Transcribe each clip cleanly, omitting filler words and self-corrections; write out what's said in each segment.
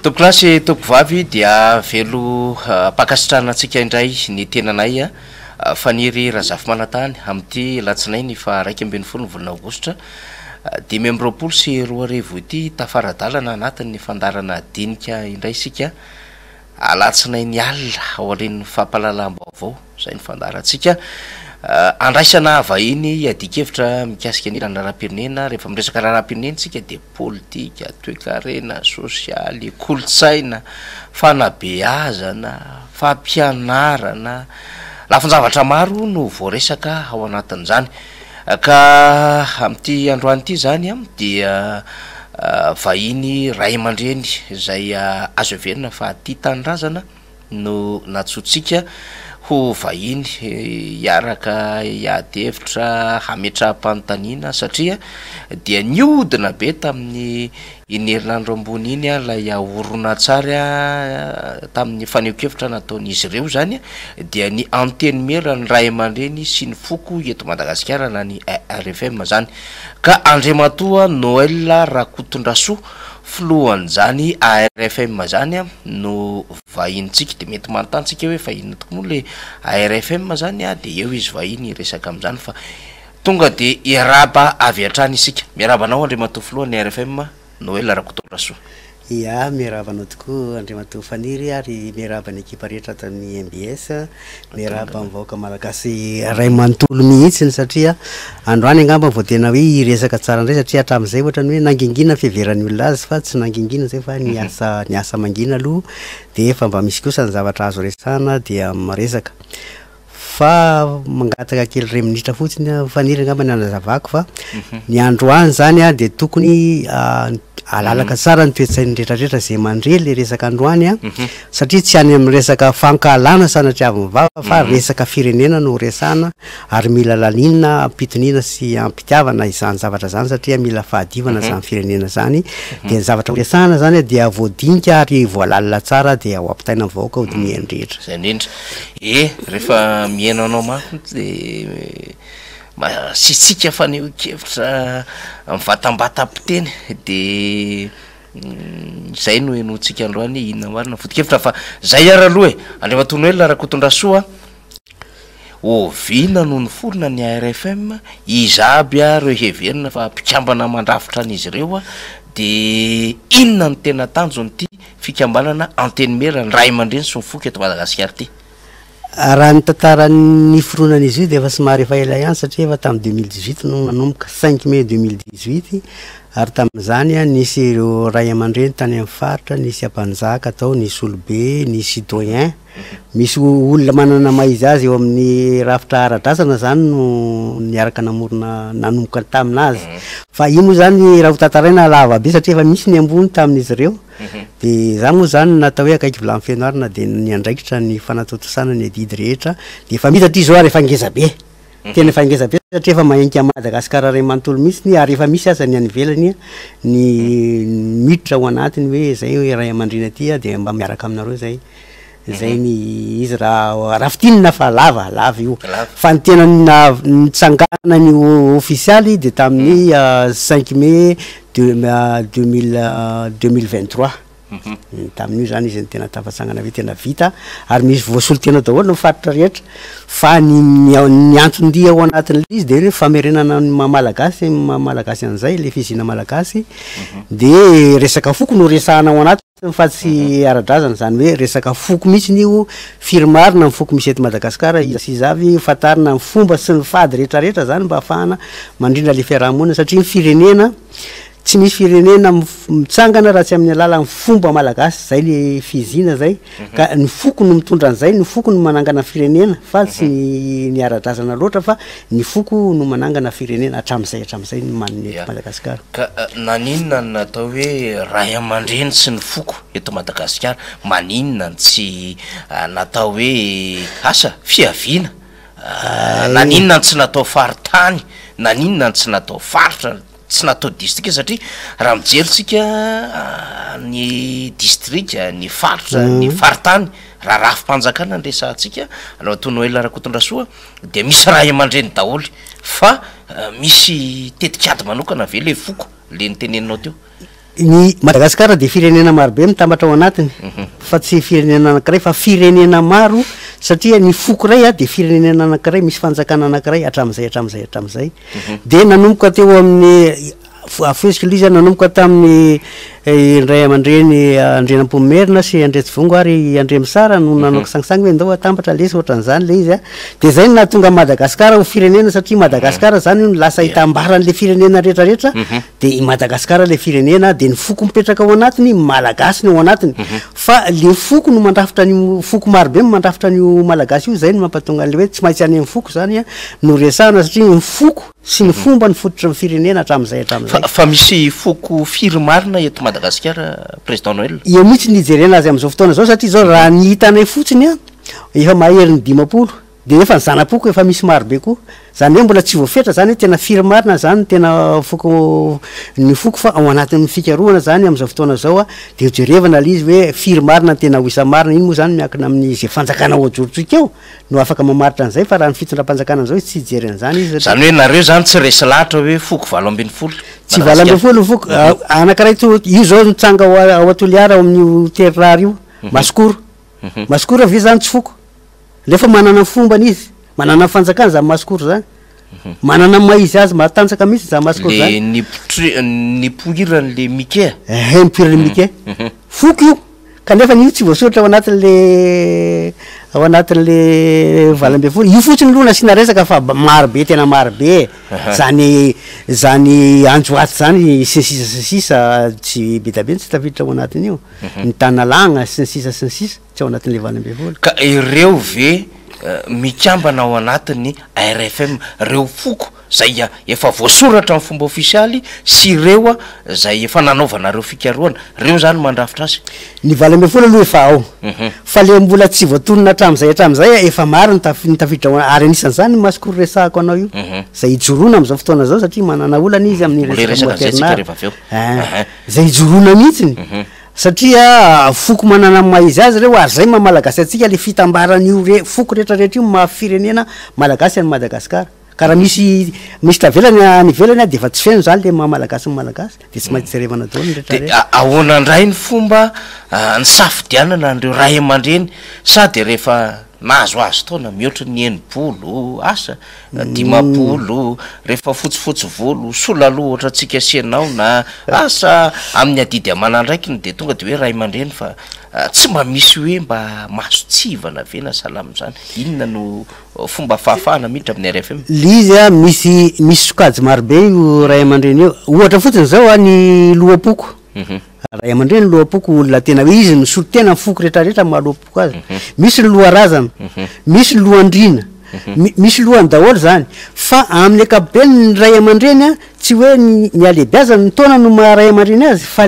Topilasy topovavy dia velo pakasitrana antsika indray ny tenanay faniry Razafy Manatany amin'ity latsinainy fa 2 volana Aogositra 2020 sy 2020 ity tafaradalana anatin'ny fandarana dinika indray sika alatsinainy alina ao alen'ny fampalalam-baovao zay ny fandarantsika andraisana vahiny adikevitra mikasika ny raharam-pirenena rehefa miresaka raharam-pirenena tsika de politika, toe-karena, sosialy, kolotsaina, fanabeazana, fampianarana, lafin-javatra maro no voaresaka ao anatin'izany ka amin'ity androany ity zany dia vahiny ray aman-dreny zay azo everina fa ity tanindrazana no natsotsika ho vahiny iaraka iadevitra hametra-panontaniana satria dia niodina be tamin'ny inerinandro ambony iny lay horonan-tsary tamin'ny faneho-kevitra nataon'izy ireo zany dia ny anteny mera ny ray aman-dreny sy ny foko eto Madagasikara na ny RFM zany ka Andriamatoa Noël Rakotondrasoa filohan'izany ARFM zany no vahintsika de mety manontanytsika hoe vahiny toko moa le ARFM zany de eo izy vahiny resaka am'izany fa tonga de iaraba avy hatrany isika miarabanao Andriamatoa filohan'ny ARFM Noël Rakotondrasoa. Ya miarabanao tokoa Andriamatoa Faniry ary miaraba ny ekipa rehetra tamin'ny MBS miaraba mivaoaka malagasy ray manontolo mihitsy satria androany angamba vao tena hoe iresaka tsara indray satria hatramin'izay ohatra ny hoe nangingina fiheveran'ny olona azy fa tsy nangingina zay fa ny asa mangina aloha de efa mba misy kosa ny zavatra azo resana dia miresaka fa mangataka kely 2 minitra fotsiny Faniry angamba ny anazavako fa ny androany zany de tokony alalaka tsara ny toetsain'ny rehetrarehetra zay mandre le resaka androany satria tsy any amin'ny resaka fankalana sanatria vava fa resaka firenena no resana ary mila lalinina ampitonina sy ampitiavana izany zavatra zany satria mila fahadivana zany firenena zany de ny zavatra resana zany dia voadinika ary voalalina tsara dia ao ampitaina vaoaka ho diniany rehetra zay indrindra rehefa miainanao manko de sitsika faneho-kevitra mivatam-batam-piteny de zay no enotsika androany inona marina foto-kevitra fa zay ara aloha Andriamatoa Noël Rakotondrasoa ovina no ny forona ny ARFM izaby reo heverina fa mpikambana mandrafitra an'izy ireo de inona no tena tanjon'ity fikambanana anteny mera ny ray aman-dreny sy ny foko eto Madagasikara ty raha ny tantaran'ny foronan'izy io de efa somary efa ela ihany satria efa tamin'ny 2018 no nanomboka 5 mai 2018 ary tamin'izany nisy ireo ray aman-dreny tany amin'ny faritra nisy ampanjaka atao nisy olobe nisy citoyen misy olona manana maizy azy eo amin'ny rafitra ara-drasana zany no niaraka namorona nanomboka taminazy fa io moa zany raha ho tantaraina lava be satria efa misy ny ambony tamin'izy ireo de za moa zany natao hoe akaiky volany fianarana de ny andraikitra ny fanatotosana ny adidy rehetra de efa mita ty zao ary efa ngeza be tena efa ngeza be satria efa mahenika Madagasikara ray manontolo mihitsy ary efa misy aza ny any ivelany ny miditra ao anatiny hoe zay hoe ray aman-dreny aty de mba miaraka aminareo zay ny izy raha fitinina fa lava io fa ny tena nitsangana ny ofisialy de tamin'ny 5 mai 2023 tamin'io zany izy ny tena tafatsangana hoe tena vita ary misy voasolo tena daholo no faritra rehetra fa ny antony ao anatin'le izy de famerenana malagasy an'izay le fizina malagasy de resaka foko no resahana ao anaty fa tsy ara-drazana zany hoe resaka foko mihitsy io firmarina ny foko misy eto Madagasikara sy zavy fatarina ny fomba sy ny fady rehetrarehetra zany mba ahafahana mandrindra le fiarahamonina satria ny firenena tsy misy firenena mitsangana raha tsy amin'ny alalan'ny fomba malagasy zay le fizina zay ka ny foko no mitondra an'izay ny foko no manangana firenena fa tsy ny ara-drazana loatra fa ny foko no manangana firenena hatramin'izay ny maniny eto Madagasikara ka naninona ny natao hoe ray aman-dreny sy ny foko eto Madagasikara maninona tsy natao hoe asa fiaviana naninona tsy natao faritany naninona tsy natao faritra tsy natao distrika satria raha mijeritsika ny distrika ny faritra ny faritany raha rafim-panjakana ny resantsika Andriamatoa Noël Rakotondrasoa de misy ray aman-dreny daholo fa misy tetikady manokana ve le foko le niteneninao teo ny Madagasikara de firenena marobe mitambatra ao anatiny fa tsy firenena anankiray fa firenena maro satria ny foko ray a de firenena anankiray misy fanjakana anankiray atram'izay de nanomboka teo amin'ny afezika liza nanomboka tamin'ny indray aman-dreny Andrianampomerina sy Andretsivongo ary Andremisara no nanao sangisangy hoe ndao atambatra lesy ohatran'izany le izy a de zay no nahatonga Madagasikara ho firenena satria Madagasikara zany no lasa hitambaran'le firenena rehetrarehetra de i Madagasikara le firenena de ny foko mipetraka ao anatiny malagasy ny ao anatiny fa le foko no mandrafitra ny foko marobe mandrafitra ny malagasy io zay no mampatonga le hoe tsy maintsy any amin'ny foko zany a no resahana satria ny foko sy ny fomba ny fototry ny firenena hatram'izay fa misy foko firy marina eto Madagasikara président Noël io mihitsy ny ijerena azy am'izao fotoana zao satria zao raha ny hitanay fotsiny a efa maherin'ny 50 de efa ny zanapoko efa misy marobe koa zany hoe mbola tsy voafetra zany hoe tena firy marina zany tena foko ny foko fa ao anatin'ny fikarohana zany am'izao fotoana zao a de jerevana le izy hoe firy marina tena ho isa marina iny moa zany miankina amin'ny zay fanjakana ho ajorotsika eo no afaka mamaritra an'izay fa raha ny fitondram-panjakana an'izao tsy hijerena zany izy zany hoe nareo zany tsy resy lahatra hoe foko 20 tsy 20 foko anankiray io zao nitsanga ao Atoliara ao amin'ny terrary io masikoro ave zany tsy foko lefa manana fombany izy manana fanjakana za masikoro zany manana maizy azy matanjaka mihitsy za masikoro zany ny poiran'le mike mipoiran'le mike foko io kanefa n'io tsy voasoratra ao anatin'le valambe folo io fotsiny aloha nasiana resaka fa marobe tena marobe zany anjoaty zany sisa tsy betabe tsy tafiditra ao anatiny io ny tanalagna sy ny sisa tsy ao anatin'le valambe folo ka ireo ve mikambana ao anatiny RFM reo foko zay efa voasoratra amin'ny fomba ofisialy sy ireo zay efa nanaovanareo fikarohana reo zany mandrafitra azy ny valambe folo aloha efa ao fa le mbola tsy voatonona hatram'izay efa maro ny tafiditra ary anisan'izany masikoro resahako anao io zay ijorona am'izao fotoana zao satria manana olana izy amin'ny zay ijorona mihitsiny satria foko manana maizy azy reo ary zay mamalagasy atsika le fitambaran'io foko rehetrarehetra io mafirenena malagasy any Madagasikara karaha misy tavelany nivelany de efa tsy feno zany le mamalagasy ny malagasy de tsy maintsy jerevana daholo ny rehetrarehetra ahoana indray ny fomba ny safidianana andreo ray aman-dreny sady rehefa nahazo azy taona mihoatra ny 80 asa 50 rehefa fotsifotsy volo solaloha ohatra tsika sianao na asa amin'ny adidy amanandraikiny de tonga de hoe ray aman-dreny fa tsy mba misy hoe mba mahasotsivana ve na salama zany inona no fomba fahafahana miditra amin'ny RFM lizy a misy sokajy marobe io ray aman-dreny io ohatra fotsiny zao ny lohapoko ray aman-dreny lohapoko olona tena hoe izy misolo tena ny foko rehetrarehetra mahalohapoko azy misy ny loharazana misy lohandrina misy lohany daholo zany fa amin'ny ankapobeny ny ray aman-dreny a tsy hoe ny alehibiazany ny taona no maharay aman-dreny azy fa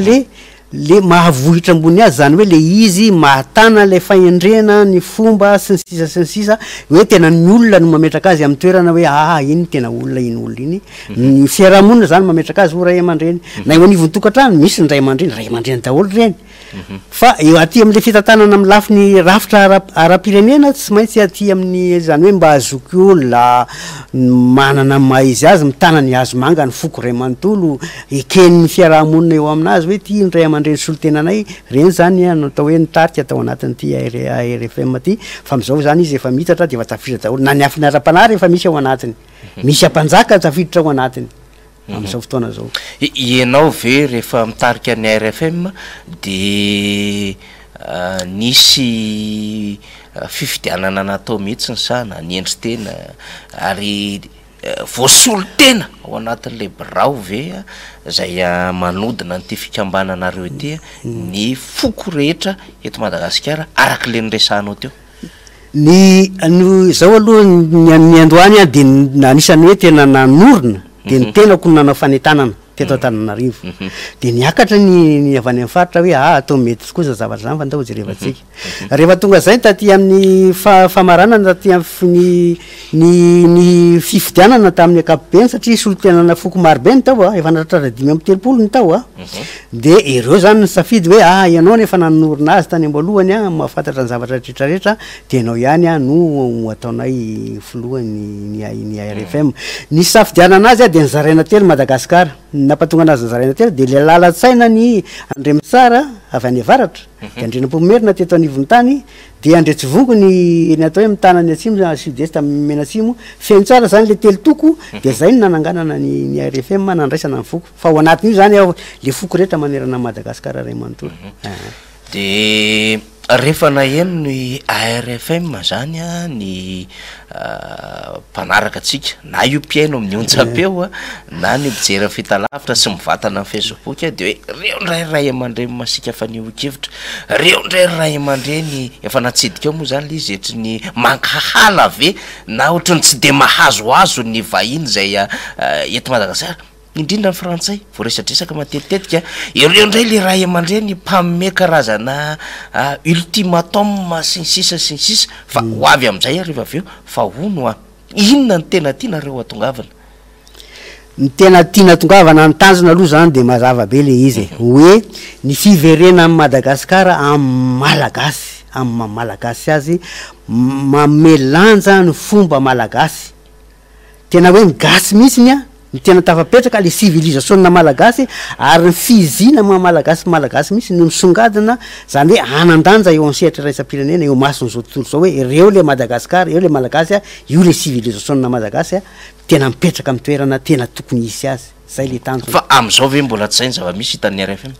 le mahavohitra ambony azy zany hoe le izy mahatana le fahendrena ny fomba sy ny sisa hoe tena ny olona no mametraka azy amin'ny toerana hoe iny tena olona iny olona iny ny fiarahamonina zany mametraka azy ho ray aman-dreny na eo anivon'ny tokantrano misy ny ray aman-dreny daholo reny fa eo aty amin'le fitantanana amin'ny lafiny rafitra ara-pirenena tsy maintsy aty amin'ny zany hoe mba azoky olona manana maizy azy mitana ny azo manga ny foko ray amanontolo eken'ny fiarahamonina eo aminazy hoe ty ny ray aman-dreny solotenanay reny zany natao hoe nitarika atao anatin'ty RFM ty fa am'izao zany izy efa mitatra de efa tafiditra daholo na ny afiny ara-panary efa misy ao anatiny misy ampanjaka tafiditra ao anatiny am'izao fotoana zao ianao ve rehefa mitarika ny RFM de nisy fifidianana natao mihitsy ny sana ny endry tena ary voasolo tena ao anatin'le birao ve zay manodina nyty fikambananareo ty ny foko rehetra eto Madagasikara araka le nyresahanao teo zao aloha ny androany a de anisan'ny hoe tena nanorina de ny tenako nanao fanetanana teto Antananarivo de niakatra ny avany amin'ny faritra hoe atao mety kosa zavatra zany fa ndao jerevatsika rehefa tonga zay taty amin'ny famaranana taty ny fifidianana tamin'ny ankapobeny satria solotenana foko marobe ny tao efa natratra 5 ny tao de ireo zany ny safidy hoe ianao nefa nanorina azy tany amboalohany mahafantatra ny zavatra rehetrarehetra de anao ihany no ataonay filohany ny RFM ny safidianana azy de ny zaraina telo Madagasikara nampatonga anazy zaraina tena de le lalatsaina ny andremy tsara avy any avaratra de andrenam-pomerina teto anivony tany de andretsivongo ny atao hoe mitanany atsimo sud-est menatsimo feno tsara zany le telo toko de zay ny nananganana ny RFM nandraisana ny foko fa ao anatin'io zany le foko rehetra manerana Madagasikara ray manontolo de rehefa naheno ny ARFM zany a ny mpanaraka atsika na io mpiaino amin'ny ontsapeo na ny mijery fitalavitra sy mivatana amin'ny Facebook de hoe reo ndray ray aman-dreny masika fa niohokevitra reo ndray ray aman-dreny efa natsidika eo moa zany le izy etry ny mankahala ave na ohatrany tsy de mahazoazo ny vahiny zay eto Madagasikara indrindra ny frantsay voaresadresaka matetitetika ireo ndray le ray aman-dreny mpamme karazana ultimatum sinsisa fa ho avy am'izay rehefa avy eo fa hono inona ny tena tianareo atongavana ny tena tiana tongavana ny tanjona aloha zany de mazava be le izy hoe ny fiverena amin'ny Madagasikara amin'ny malagasy azy mamelanja ny fomba malagasy tena hoe gasy mihitsiny ny tena tafapetraka le civilisationna malagasy ary ny fizina malagasy mihitsy no misongadina zany hoe anandanja eo amin'ny sehatra raisam-pirenena eo masony zao tontolo zao hoe ireo le Madagasikara eo le malagasy io le civilisationna malagasy tena mipetraka amin'ny toerana tena tokony hisy azy zay le tanjona fa am'izao ve mbola tsy zainy zava-misy hitan'ny RFM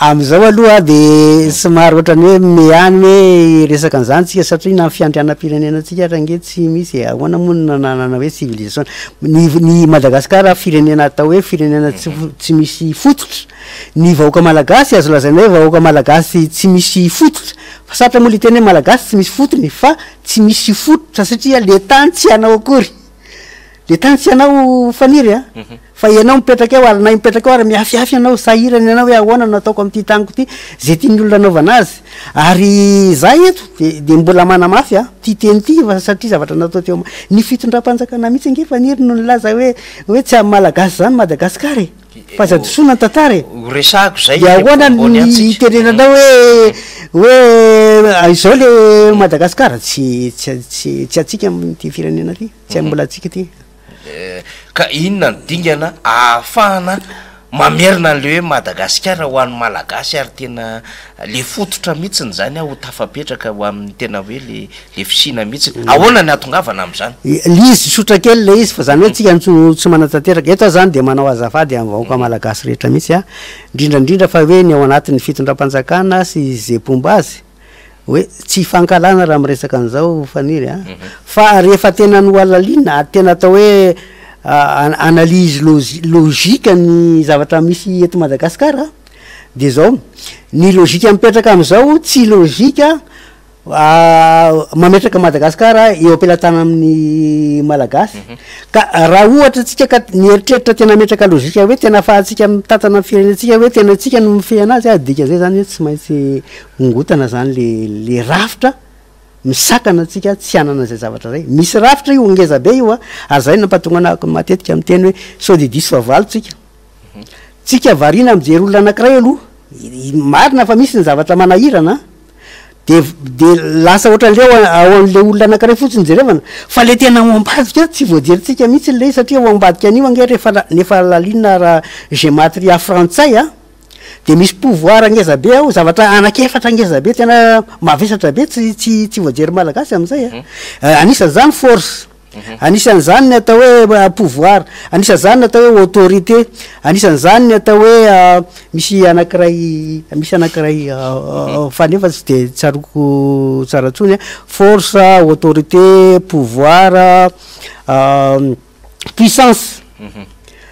am'izao aloha de somary ohatrany hoe mehany hoe resaka an'izany tsika satria na fiandrianam-pirenena tsika range tsy misy ahoana moa nanana hoe civilisation ny Madagasikara firenena atao hoe firenena tsy misy fototra ny vahoaka malagasy azo lazaina hoe vahoaka malagasy tsy misy fototra fa satra moa le tena hoe malagasy tsy misy fotony fa tsy misy fototra satria le tany tsy anao akory le tany tsy anao faniry fa ianao mipetraka eo ary na mipetraka eo ary miafiafy ianao sahirany ianao hoe ahoana no ataoko amin'ity taniko ty zay tiany olona anaovana azy ary zay eto de mbola manamafy ty teny ty fa satria zavatra natao teo ny fitondram-panjakana mihitsy ange faniry no nilaza hoe tsy amin'ny malagasy zany Madagasikara fa zadosona ny tantara resako zay de ahoana ny tenenanao hoe izao le Madagasikara tsy atsika amin'ty firenena ty tsy mbola atsika ty ka inona ny dingana ahafahana mamerina an'le hoe Madagasikara ho an'ny malagasy ary tena le fototra mihitsiny zany ho tafapetraka ho amin'ny tena hoe le fisina mihitsiny ahoana ny atongavana am'izany lizy sotra kely le izy fa zany hoe tsika tsy manatanteraka eto zany de manao azafady amin'ny vahoaka malagasy rehetra mihitsy indrindrandrindra fa hoe ny ao anatin'ny fitondram-panjakana sy zepomba azy hoe tsy fankalana raha miresaka an'izao faniry fa rehefa tena no alalina tena atao hoe analyse logika ny zavatra misy eto Madagasikara de zao ny logika mipetraka am'izao tsy logika mametraka Madagasikara eo ampelatana amin'ny malagasy ka raha ohatra tsika ka ny eritreritra tena metraka logika hoe tena afahantsika mitantana amin'ny firenentsika hoe tena tsika no mifehy anazy dika zay zany hoe tsy maintsy ongotana zany le rafitra misakana atsika tsy anana zay zavatra zay misy rafitra io ngeza be io ary zay nampatonga anako matetika amin'ny teny hoe sao de 10 fa valo tsika varina mijery olona anankiray aloha marina fa misy ny zavatra manahirana de lasa ohatran'le ao an'le olona anankiray fotsiny jerevana fa le tena ao ambadika tsy voajeritsika mihitsy le satria ao ambadika anio ange rehefa lalinina raha gematria frantsay de misy pouvoir angeza be ao zavatra anakefatra angeza be tena mavesatra be tsy voajery malagasy am'izay anisan'izany force anisan'izany ny atao hoe pouvoir anisan'izany ny atao hoe autorité anisan'izany ny atao hoe misy anankiray fanefa tsy de tsaroko tsara tsony force autorité pouvoir puissance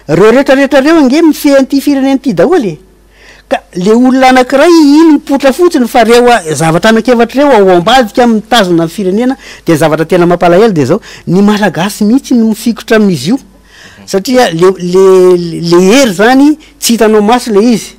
reo rehetrarehetra reo ange mifehy an'ty firenen'ty daholy ka le olona anankiray iny mipotra fotsiny fa reo zavatra anakevatra reo ao ambadika mitazona amin'ny firenena de zavatra tena mampalahelo de zao ny malagasy mihitsy no mifikotra amin'izy io satria le hery zany tsy hitanao maso le izy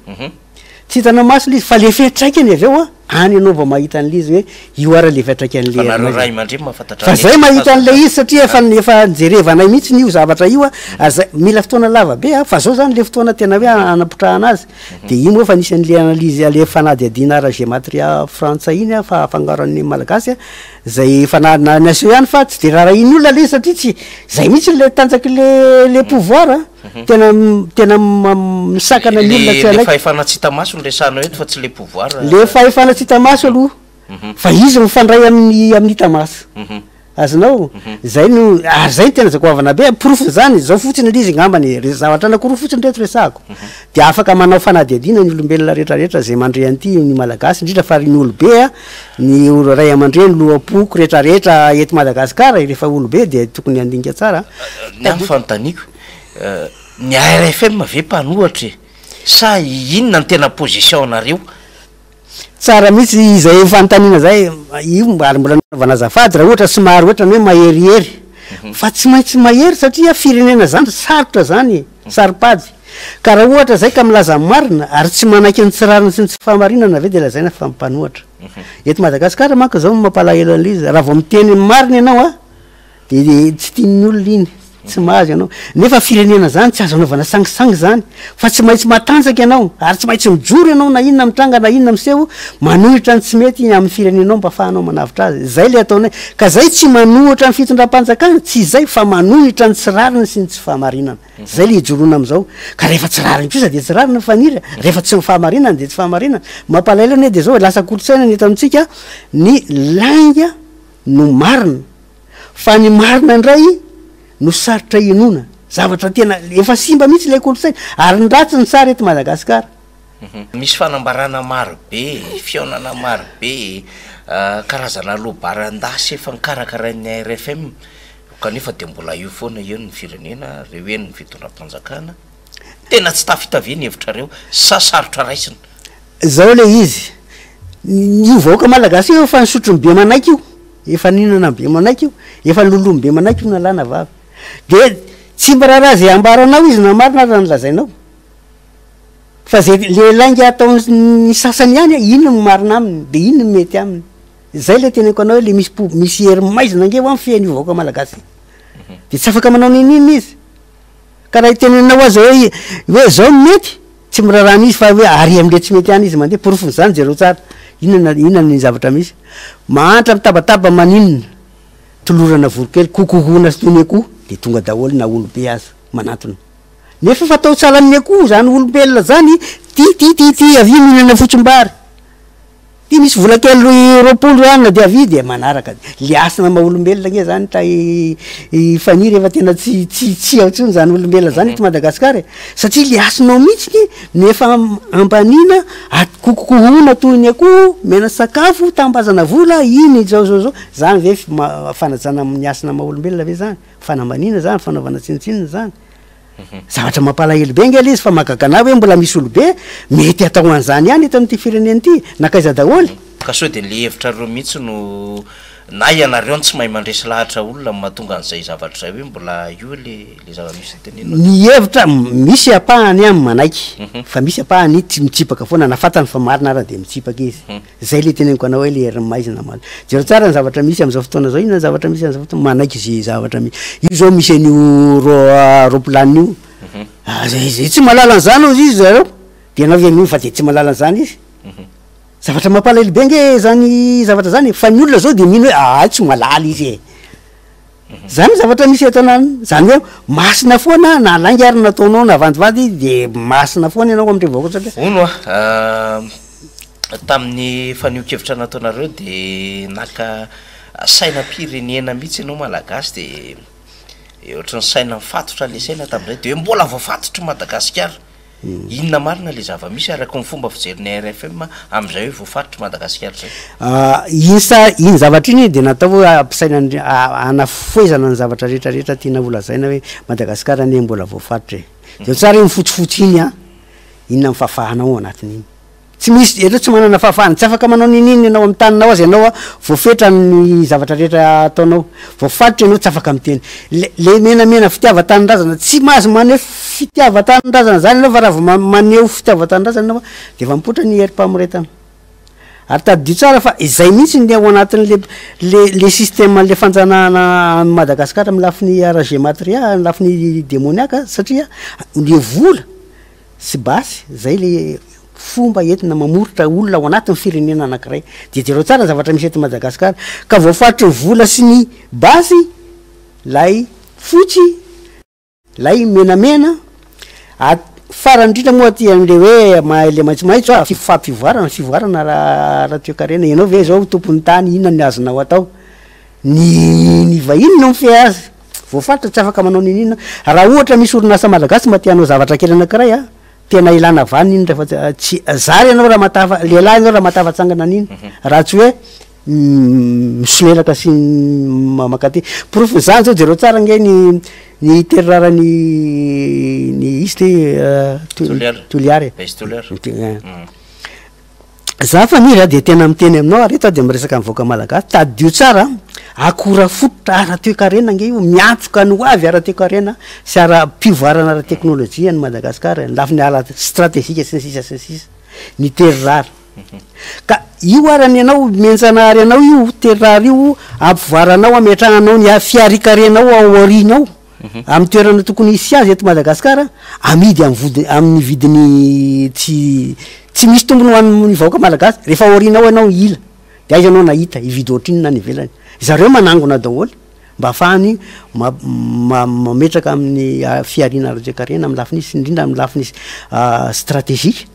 tsy hitanao maso le izy fa le fetraikany avy eo any anao vao mahita an'le izy hoe io ara le vatraiky an'le ray aman-dreny mahafantatra fa zay mahita an'le izy satria efa jerevanay mihitsy io zavatra io a zay mila fotoana lava be a fa zao zany le fotoana tena hoe anapotrahana azy de ino moa fa nisy an'le analyse ale fanady adina aragematria frantsay iny a fa afangaroan'ny malagasy a zay fanadina naseo ihany fa tsy de raha iny olona le satria tsy zay mihitsy le tanjaky le pouvoir a tena misakana ny olona tsy alaiky fahefana tsy hitamaso ny resanao eto fa tsy le pouvoir le fahefana tsy hitamaso aloha fa izy mifandray amin'ny hitamaso azonao zay no zay ny tena zakoavana be porofo zany zao fotsiny le izy ngambany zavatra anakoroa fotsiny reto resako de afaka manao fanadiadina ny olombelona rehetrarehetra zay mandre an'ity ny malagasy indrindra fa ny olobe a ny ray aman-dreny loapoko rehetrarehetra eto Madagasikara rehefa olobe de tokony andinika tsara ny any fanotaniko ny RFM ve mpanohatra sa inona ny tena position nareo tsara mihitsy zay fanontaniana zay io mbola naovana azafady raha ohatra somary ohatra hoe maherihery fa tsy maintsy mahery satria firenena zany sarotra zany saripady ka raha ohatra zay ka milaza marina ary tsy manaiky ny tsirariny sy ny tsy fahamarinana ve de lazaina fa mpanohatra eto Madagasikara manko zao mampalahelo an'izy raha vao miteny marina ianao a de tsy tian'ny olona iny tsy mahazo ianao nefa firenena zany tsy azo anaovana sangisangy zany fa tsy maintsy matanjaka ianao ary tsy maintsy mijoro ianao na inona mitranga na inona miseho manohitra ny tsy mety amin'ny firenenao mba afahanao manavitra azy zay le ataonay ka zay tsy manohitra ny fitondram-panjakana tsy zay fa manohitra ny tsirariny sy ny tsy fahamarinana zay le ijoroana am'izao ka rehefa tsirariny kosa de tsirarina fanira rehefa tsy fahamarinana de tsy fahamarinana mampalahelo ane de zao lasa kolotsaina ny eto amintsika ny langa no marina fa ny marina indray no sarotra inona zavatra tena efa simba mihitsy le kolotsaina ary ndratsy ny sary eto Madagasikara misy fanambarana maro be fionana maro be karazana lobarandasy efa nikarakarain'ny RFM kanefa de mbola io foana io ny firenena reo eny ny fitondram-panjakana tena tsy tafitaviny hevitrareo sa sarotra raisina zao le izy io vaoka malagasy io efa nisotro be manaiky io efa ninana be manaiky io efa lolomy be manaiky io nalana vavy de tsy mba raha zay ambaranao izy na marina raha nylazainao fa zay le lainga atao ny sasany ihany ino ny marina aminy de ino ny mety aminy zay le teneko anao hoe le misy hery maizina nge ho amin'ny fiaina io vaoka malagasy de tsy afaka manao ninina izy ka raha itenenao azy hoe zao mety tsy mirarana izy fa hoe ary am'le tsy mety any izy mandeha porofony zany jereo tsara inona ny zavatra misy mahantra mitabataba maninona tolorana vorokely kokohona sy tony akoho de tonga daholo na olobe azy manatona nefa fa atao tsara amin'ny akoho zany olombelona zany ty avy mihinana fotsim-bary ty misy volakely roapolo any na de avy de manaraka le asina ma olombelona nge zany ta faniry efa tena tsy aotsony zany olombelona zany eto Madagasikara satria le asinao mihitsy nefa ampanina kokokohona toy ny akoho mena sakafo tambazana vola iny zao zany ve fanajana amin'ny asina ma olombelona ve zany fanamanina zany fanaovana tsinitsinina zany zavatra mampalahelo be ngely izy fa mahagaganao hoe mbola misy olobe mety atao an'izany ihany eto amin'ity firenena ity nakaiza daholy ka sao de le hevitra reo mihitsy no na ianareo tsy mahay mandresy lahatra olona mahatonga an'izay zavatra zay hoe mbola io le zava-misy tenena ny hevitra misy apahany any manaiky fa misy apahany tsy mitsipaka foana nafatany fa marina raha de mitsipaka izy zay le teneniko anao hoe le hery maizina mal jero tsara ny zavatra misy am'izao fotoana zao inona ny zavatra misy am'izao fotoana manaiky izy zavatra misy io zao misy an'io roplanina io zay tsy malala an'izany izy zareo de anao ve fa de tsy malala an'izany izy zavatra mampalahelo be nge zany zavatra zany fa ny olona zao de mino hoe tsy malala izy zany zavatra misy eto anany zany hoe masina foana na langy ary nataonao na vandivandy de masina foana ianao am'ire vaoka satria ono tamin'ny fanio-kevitra nataonareo de naka sainam-pirenena mihitsy ianao malagasy de ohatran'ny saina mifatotra le saina tamin'izay de hoe mbola voafatotry Madagasikara inona marina le zava-misy araka ny fomba fijeriny RFM am'izay hoe voafatotry Madagasikara zay iny zavatra iny de natao hoe ampisaina anafoezana ny zavatra rehetrarehetra tiana olazaina hoe Madagasikara ane mbola voafatotra de tsara iny fotsifotsy iny inona mifahafahanao anatin'iny tsy misy eto tsy manana fahafahana tsy afaka manao ninina ianao amin'ny taninao azy ianao voafetra ny zavatra rehetra ataonao voafatotra ianao tsy afaka miteny le menamena fitiava-tanindrazana tsy mahazo maneho fitiava-tanindrazana zany ianao fa raha vo maneho fitiava-tanindrazana ianao de fa mipotra ny herim-pamoretana ary tadio tsara fa izay mihitsy ny ao anatin'le système le fanjanahana Madagasikara amin'ny lafiny aragématria ny lafiny démoniaka satria le vola sy basy zay le fomba entina mamoritra olona ao anatin'ny firenena anankiray de jereo tsara zavatra misy eto Madagasikara ka voafatry ny vola sy ny basy lay fotsy lay menamena farany indrindra moa ty am'le hoe le maitsomaitso fivoarana raha toekarena ianao ve zao tompony tany inona ny azonao atao ny vahiny no mife azy voafatra tsy afaka manao ninina raha ohatra misy orinasa malagasy mba tianao zavatra kely anankiray tena ilana vany iny rehefa tsy zary ianao raha matafa lehilahy ianao raha matafatsangana an'iny raha tsy hoe misolelaka sy makaty proof zany zao jereo tsara nge ny terrarany ny izy ty toliary za faniry de tena miteny aminao areto de miresaka mivoaka malagasy tadio tsara akora fototra ara-toekarena nge io miantoka ny ho avy ara-toekarena sy ara-pivoarana ara-teknôlôjia ny Madagasikara ny lafiny ala stratégique sisisa ny terrare ka io arany ianao menjanary anao io terrare io ampivoaranao ametrahanao ny fiarikarenao ao aorinao amin'ny toerana tokony isy azy eto Madagasikara amidy amin'ny vidiny tsy misy tombony ho an'ny vahoaka malagasy rehefa aorinao ianao ila de aiza anao nahita ividy ohatriny na ny ivelany zareo manangona daholo mba ahafahany mametraka amin'ny fiarina ara-toekarena amin'ny lafinisy indrindra amin'ny lafinisy stratégique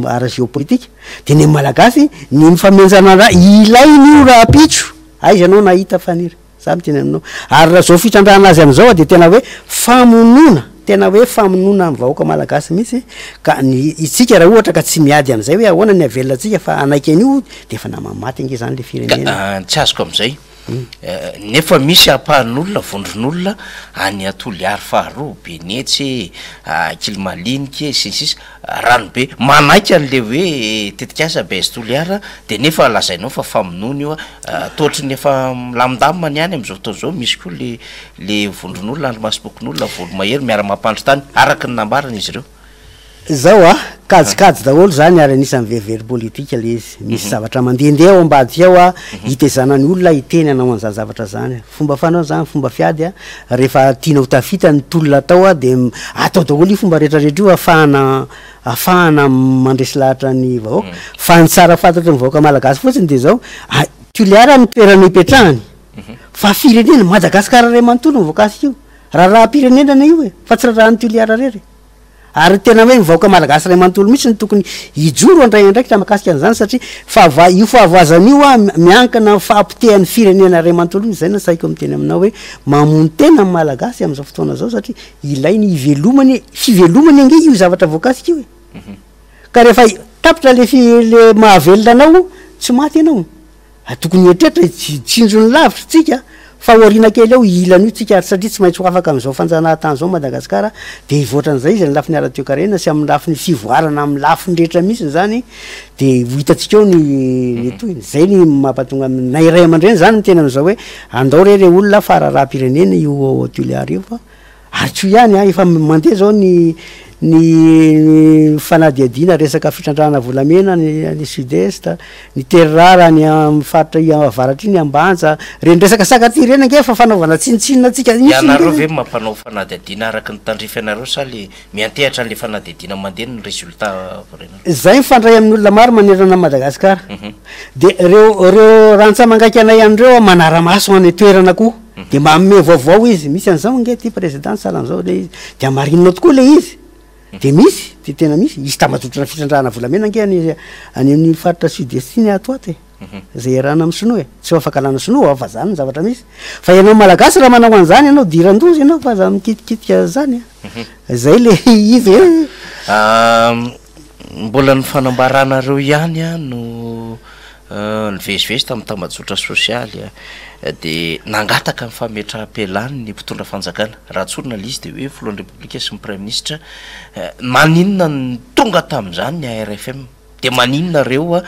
ara géopolitique de ny malagasy ny mifamenjanana ilainy io raha pitso aiza anao nahita faniry za miteny aminao ary raha zao fitrandrahana azy am'izao de tena hoe famonona amin'ny vahoaka malagasy mihitsy ka ny itsika raha ohatra ka tsy miady an'izay hoe ahoana ny avelona atsika fa anaiky an'io de efa namamaty nge zany le firenena tsy azoko am'izay nefa misy ampahan'olona vondron'olona any Toliary faharoa Benetsy Kilimaliniky sisy ranobe manaiky an'le hoe tetikasa Bes Toliara de nefa lazainao fa famonoana io tohatry ny efa lamindamina any am'izao fotoana zao misy koa le vondron'olona andromasom-pokon'olona volo mahery miara mampandro tany araky ny nambarana izy ireo zao kajikajy daholo zany ary anisan'ny verivery politika le izy misy zavatra mandehandeha ao ambady ao hitezanany olona hiteny anao an'izany zavatra zany fomba fanao zany fomba fiady rehefa tianao tafita ny tolona atao de atao daholo io fomba rehetrarehetra io ahafahana mandresy lahatra ny vahoaka fa ny tsara fantatry ny vahoaka malagasy fotsiny de zao Toliara ny toerana ipetrahany fa firenena Madagasikara ray manontolo ny voakasika io raha pirenenana io fa tsy raha ny Toliara rery ary tena hoe mivahoaka malagasy ray manontolo mihitsy ny tokony hijoro andray andraikitra mahakasika an'izany satria io fahavazana io miankana fahampitehan'ny firenena ray manontolo iny zay no saiko miteny aminao hoe mamono tena ny malagasy am'izao fotoana zao satria ilainy fivelomany ange io zavatra voakasika io ka rehefa tapitra le mahavelona anao tsy maty ianao tokony etrehitra tsinjony lavitra tsika fa orina kely ao ilany io tsika satria tsy maintsy ho afaka am'izao fanjanahantany zao Madagasikara de ivoatran'izay izy ny lafiny ara-toekarena sy amin'ny lafiny fivoarana amin'ny lafiny rehetra misy zany de hitantsika eo ny toiny zay ny mampatonga na iray aman-dreny zany ny tena am'izao hoe andao re olona fa raha-pirenena io Toliara io fa ary tsy ihany efa mandeha zao ny fanadiadina resaka fitrandrahana volamena ny sud-est ny terrara ny faritra avaratra iny ambanja reny resaka sakaty reny ange fa fanaovana tsinitsinina tsika ianareo ve mampanao fanadiadina araky ny tandrify anareo sa le miantehatra an'le fanadiadina mandeha ny résultat zay mifandray amin'olona maro manerana Madagasikara de reo rantsamangaiky anay andreo manara-maso any toerana koa de maome vaovao izy misy an'izao nge ty président salan'izao le izy de amarinina tokoa le izy de misy de tena misy izy tamatotrana fitrandrahana volamena nge any amin'ny faritra sud-est iny atoaty zay rana amin'ny sinoa tsy afaka alana sinoa fa zany ny zavatra misy fa ianao malagasy raha manao an'izany ianao dirandozy ianao fa za mikitikitika zany zay le izy mbola ny fanambaranareo ihany no nivezivezy tamin'ny tambazotra sosialy de nangataka ny fametraha-pelany ny mpitondra fanjakana raha tsorina le izy de hoe filohan'ny repoblika sy ny prime ministre maninona ny tonga tamin'izany ny ARFM de maninona reo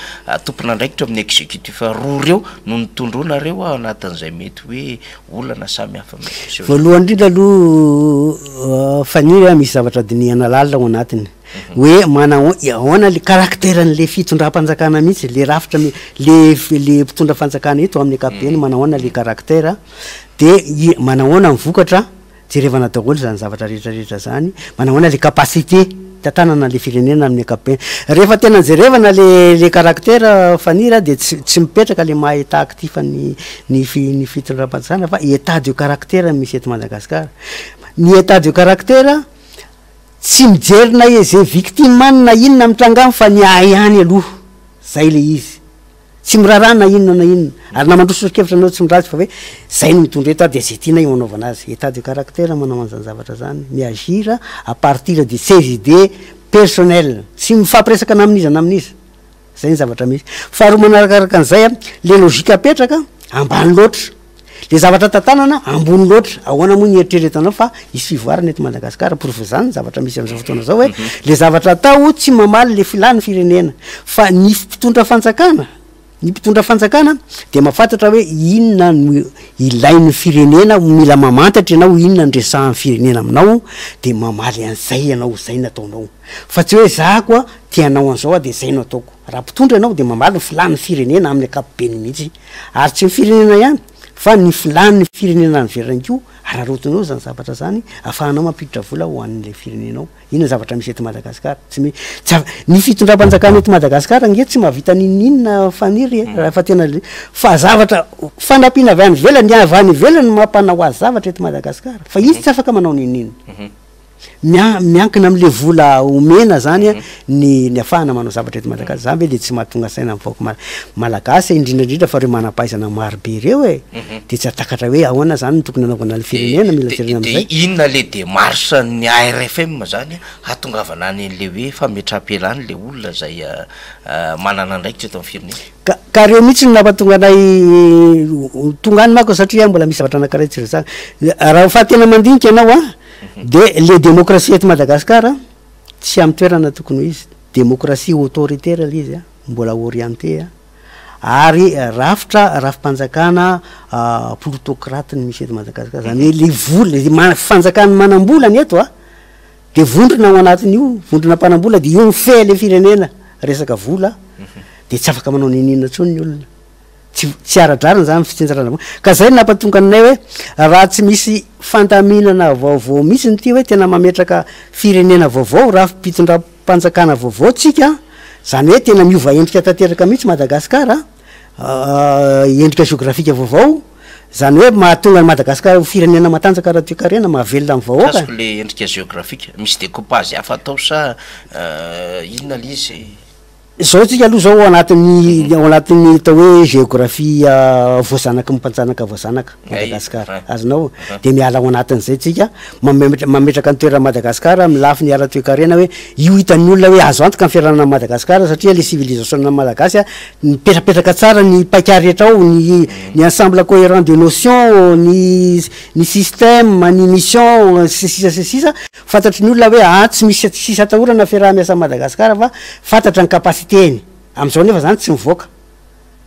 tompon'andraikitra amin'ny exécutif roa reo no nitondronareo anatin'izay mety hoe olana samy hafa voalohany indrindra aloha faniry misy zavatra dinihana lalina ao anatiny hoe manao ahoana le karakteran'le fitondram-panjakana mihitsy le rafitra le mpitondra fanjakana eto amin'ny akapobeny manahoana le karaktera de manahoana mivokatra jerevana daholo zany zavatra rehetrarehetra zany manahoana le capacité tatanana le firenena amin'ny akapobeny rehefa tena jerevana le karaktera fanira de tsy mipetraka le maha état actif ny fitondram-panjakana fa état de caractère misy eto Madagasikara ny état de caractère tsy mijerina zay victime man na inona mitrangamy fa ny ahihany aloha zay le izy tsy miraharaha na inona na inona ary namandrosokevitra anao tsy miratsy fa hoe zay no mitondra état de zay tiana io anaovana azy état de caractère manao an'izany zavatra zany miagira à partir de ses idées personnelles tsy mifampiresaka na amin'iza na amin'iza zay ny zavatra misy faharoa manarakaraka an'izay le logika apetraka ambany loatra le zavatra tatanana ambony loatra ahoana moa ny eritreretanao fa isy fivoarana eto Madagasikara prouve zany zavatra misy am'izao fotoana zao hoe le zavatra atao tsy mamaly le filany firenena fa ny mpitondra fanjakana de mahafantatra hoe inona no ilain'ny firenena mila mamantatra ianao inona ny resahan'ny firenena aminao de mamaly an'izay ianao zay nataonao fa tsy hoe za koa tianao an'izao de zay no ataoko raha mpitondra ianao de mamaly ny filan'ny firenena amin'ny akapobeny mihitsy ary tsy ny firenena ihany fa ny filan'ny firenena ny veranko ararotinao zany zavatra zany afahanao mampiditra vola ho an'le firenenao inona zavatra misy eto Madagasikara ny fitondram-panjakana eto Madagasikara nge tsy mahavita ninina faniry fa tena fa zavatra fanampiana avy any velany avy any velany mampanao azy zavatra eto Madagasikara fa izy tsy afaka manao ninina miankina am'le vola omena zany ny afahana manao zavatra eto Madagasikara zany hoe le tsy mahatonga saina am'vaoko malagasy indrindrandrindra fa reo manam-pahaizana marobe reo de tsy atakatra hoe ahoana zany tokony anaovana le firenena mila jerena am'izay inona le démarche ny ARFM zany hatongavana an'le hoe fametram-pelany le olona zay manana andraikitra eto amin'ny firenena ka reo mihitsy no nampatonga anay tonga any mako satria mbola misy zavatra anakaraha tsy resaka raha fa tena mandinika ianao de le démocratie eto Madagasikara tsy amy toerana tokony ho izy démocratie autoritaire le izy mbola orienté ary rafim-panjakana plutocrate ny misy eto Madagasikara zany le vola fanjakana manambola ny eto de vondrona ao anatin'io vondrona mpanambola de io mifeh le firenena resaka vola de tsy afaka manao ninina tsony ny olona tsy aradrarana zany fitsinjarana ka zay nampatonga anay hoe raha tsy misy fantaminana vaovao misy ny ty hoe tena mametraka firenena vaovao raha mpitondram-panjakana vaovao tsika zany hoe tena miova endrika tanteraka mihitsy Madagasikara endrika géografika vaovao zany hoe mahatonga ny Madagasikara ho firenena matanjaka raha toe-karena mahavelona amin'ny vahoaka le endrika géografika misy découpage hafa atao sa inona le izy zao tsika aloha zao ao anatin'ny atao hoe géographia voazanaka mimpanjanaka voazanaka Madagasikara azonao de miala ao anatin'izay tsika mametraka ny toerana Madagasikara milafy ny ara-toe-karena hoe io hitan'ny olona hoe azo antoka ny fiaranana Madagasikara satria le civilisation malagasy mipetrapetraka tsara ny paikary rehetra ao ny ensemble cohérent de notion ny système ny mission sisa fantatry ny olona hoe tsy misy sisa atahorana fiaraha-miasa Madagasikara fa fantatra ny capacité am'izao nefa zany tsy mivoaka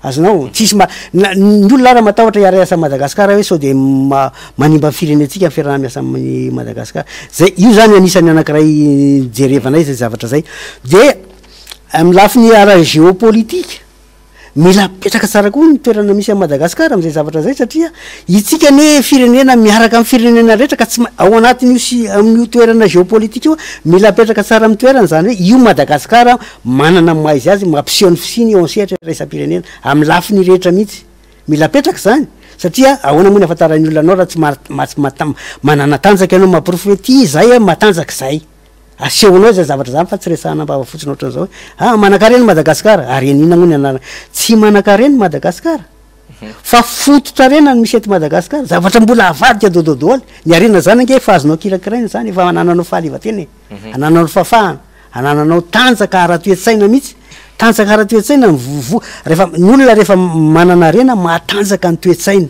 azonao tsisy ny olona raha matahotra iara-asa Madagasikara hoe sao de manimba firenetsika fiaraha-miasa amin'ny Madagasikara zay io zany anisany anankiray jerevanay zay zavatra zay de am'lafy ny ara géopolitique mila petraka tsara koa ny toerana misy a Madagasikara am'izay zavatra zay satria itsika ne firenena miaraka amin'ny firenena rehetra ka tsy ao anatin'io sy amin'io toerana géopolitique io mila petraka tsara amin'ny toerana zany hoe io Madagasikara manana maha izy azy mampiseho ny fisiny eo ansehatra raisam-pirenena amin'ny lafiny rehetra mihitsy mila petraka zany satria ahoana moa ny afantaran'ny olona anao raha tsy manana tanjaka ianao mampirofo hoe ty zay matanjaka zay asehonao zay zavatra zany fa tsy resahana mbava fotsiny ohatran'izao hoe manan-kareny Madagasikara ary anina moa ny anarana tsy manan-kareny Madagasikara fa fototra rena ny misy eto Madagasikara zavatra mbola avadika dododoly ny arena zany ange fa azonao kirakiraina zany efa anananao fahaleovatena anananao fafahana anananao tanjaka ara-toetsaina mihitsy tanjaka ara-toetsaina rehefa ny olona rehefa manana arena mahatanjaka ny toetsaina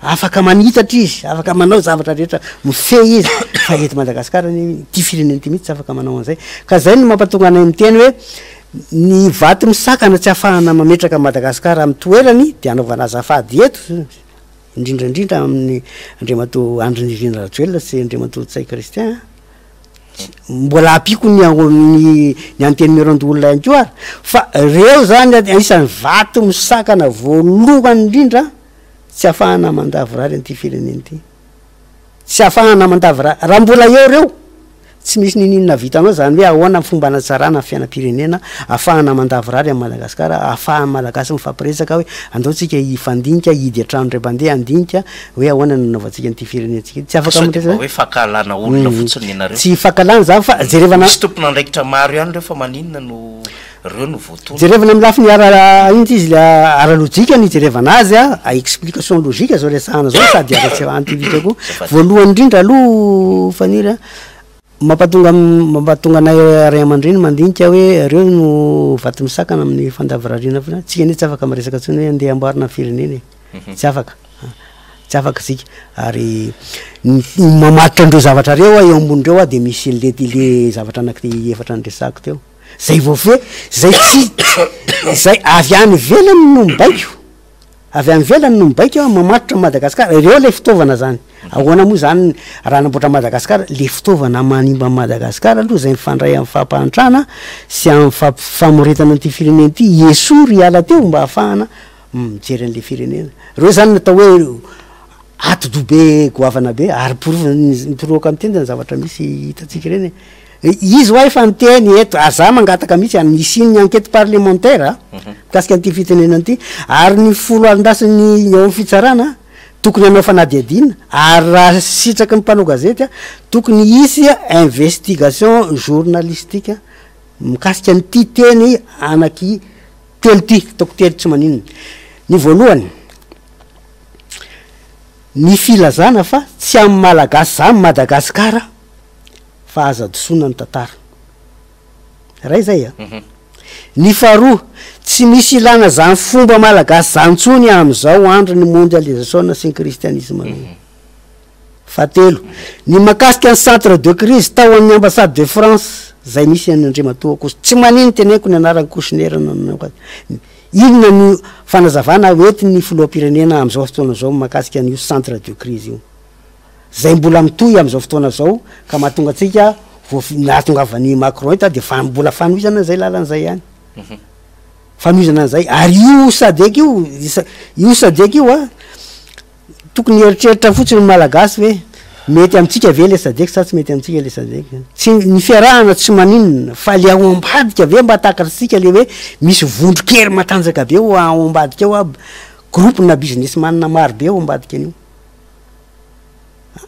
afaka manitatra izy afaka manao zavatra rehetra mife izy fa eto Madagasikara ty firenena ty mihitsy tsy afaka manao an'izay ka zay no mampatonga anay miteny hoe ny vaty misakana tsy afahana mametraka Madagasikara amin'ny toerany de anaovana azafady eto indrindrandrindra amin'ny Andriamatoa Andry Nirina Rajoelina sy Andriamatoa Tsay Christian mbola apiko ny anteny merondolona ihany koa ary fa reo zany isan'ny vato misakana voalohany indrindra tsy afahana mandavirary an'ity fireneny ity tsy afahana mandavirary raha mbola eo reo tsy misy nininona vitanao zany hoe ahoana fomba anatsarana fiainam-pirenena afahana mandavirary amin'ny Madagasikara afahan'ny malagasy mifampiresaka hoe andaotsika hifandinika hidy atrano ray mandeha andinika hoe ahoana nanaovantsika an'ity firenentsika tsy afaka hoe fakalana olona fotsiny ianareo tsy fakalana zany fa jerevana misy tompona andraikitra maro ihany reo fa maninona no reo no voatona jerevana amin'ny lafiny intsy izy ara-lojika ny jerevana azy a explication logika zao resahana zao sady aratsy antivitako voalohany indrindra aloha fanira mampatonga anay ray aman-dreny mandinika hoe reo no vaty misakana amin'ny fandavirariana fa tsika ne tsy afaka miresaka tsony hoe andeha amboarina firenena tsy afaka sika ary mamatitra andreo zavatra reo eo ambonindreo a de misy le zavatra anaky efatra nyresako teo zay voafe zay tsy zay avy any velany no mibaiko avy any velany no mibaiko mamatitra Madagasikara reo le fitaovana zany ahoana moa zany raha namboatra Madagasikara le fitaovana manimba Madagasikara aloha zay mifandray amin'ny fampantrana sy amin'ny famoretana an'ity firenena ity esory ala teo mba ahafahana mijery an'le firenena reo zany natao hoe atodobe goavana be ary poroaka miteny zany zavatra misy hitatsika reny izy ho efa niteny eto aza mangataka mihitsy misy ny enquête parlementaire mikasika an'ity fitenena ity ary ny folo alindasiny eo amin'ny fitsarana tokony anao fanadiadina ary raha sitraky ny mpanao gazety tokony isy investigation journalistique mikasika an'ity teny anaky telo ty taoko telo tsy maninona ny voalohany ny filazana fa tsy amin'ny malagasy zany Madagasikara fa aza dosoina ny tantara ray zay ny faharoa tsy misy ilana zany fomba malagasy zany tsony am'izao andro ny mondialisation sy ny kristianisme fahatelo ny makasika ny centre de crise tao amin'ny ambassade de France zay misy Andriamatoa Kosa tsy manino teneniko ny anarany Kouchner inona ny fanazavana oetiny filoham-pirenena am'izao fotoana zao makasika an'io centre de crise io zay mbola mitohy am'izao fotoana zao ka mahatonga atsika nahatongavany Macron ita de mbola fanoizana zay lalan'zay ihany fanoizana zay ary io sadeky io sadeky io tokony eritreritra fotsiny malagasy hoe mety amitsika ve le sadeky sa tsy mety amitsika le sadeky tsy ny fiarahana tsy maninona fa le ao ambadika ve mba takatritsika le hoe misy vondrokery matanjaka be ao ambadika ao groupe na businessman na maro be ao ambadika an'io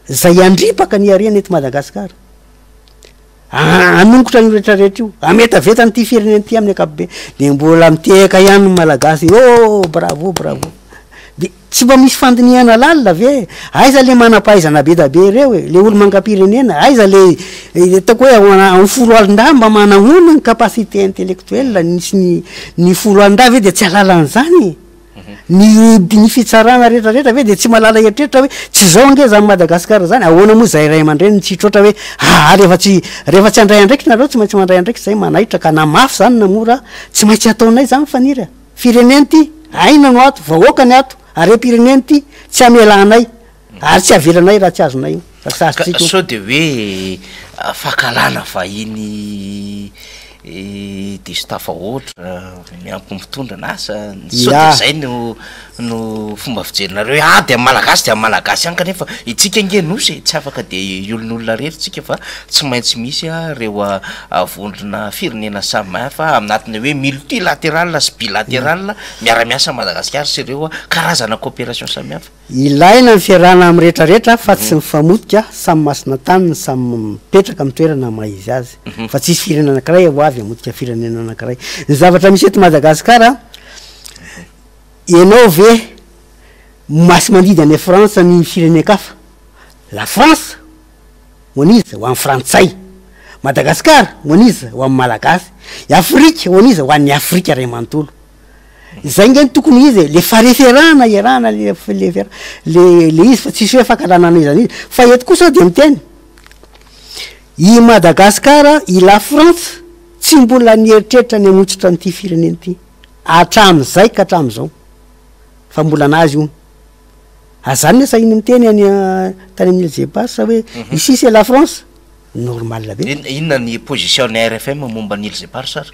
zay andripaka ny ariana eto Madagasikara anongotra ny rehetrarehetra io ametaveta n'ity firenena ity amin'ny akapobe de mbola miteka ihany malagasy bravo de tsy mba misy fandiniana lalina ve aiza le manam-pahaizana be da be reo le olo mangam-pirenena aiza le taoko hoe amin'ny folo alin-da mba manahona ny capacité intellectuelle nisy ny folo alin-da ve de tsy alalan'zany ny fitsarana rehetrarehetra ve de tsy malala eritreritra hoe tsy zao ange zany Madagasikara zany ahoana moa zay ray aman-dreny tsy hitroatra hoe rehefa tsy andray andraiky nareo tsy maintsy mandray andraiky zay manaitra ka namafy zany namora tsy maintsy ataonay zany faniry fireneny ty aina no ato vahoaka ny ato are pireneny ty tsy amelanay ary tsy avelanay raha tsy azonay io sao de hoe fakalana vahiny diso tafa ohatra miampy mitondra nasa so de zay no fomba fijerinareo de amin'ny malagasy any kanefa itsika nge nosy tsy afaka de olon'olona rery tsika fa tsy maintsy misy reo vondrona firenena samihafa aminatiny hoe multilatéral sy bilatéral miara-miasa Madagasikara sy reo karazana coopération samihafa ilaina ny fiarahana amin'ny rehetrarehetra fa tsy mifamotika samy masina taniny samy mipetraka amin'ny toerana maizy azy fa tsisy firenena anankiray ho avy amotika firenena anankiray ny zavatra misy eto Madagasikara ianao ve masy mandidy any France ny firenekafa la France hoaniza ho amin'ny frantsay Madagasikara hoaniza ho amin'ny malagasy Afrika hoaniza ho an'ny Afrika ray manontolo zay ngeny tokony izy le fareferana iarahana le izy fa tsisy hoe fakalanana izany izy fa eto kosa de miteny i Madagasikara i la France tsy mbola nieritreritra ny amontsitra n'ity firenena ity hatram'izay ka hatram'izao fa mbola anazy io azany asa iny miteny any tany amin'ny Algérie hoe ici c'est la France normal be. Inona ny position ny RFM momba ny Ilzebara sara?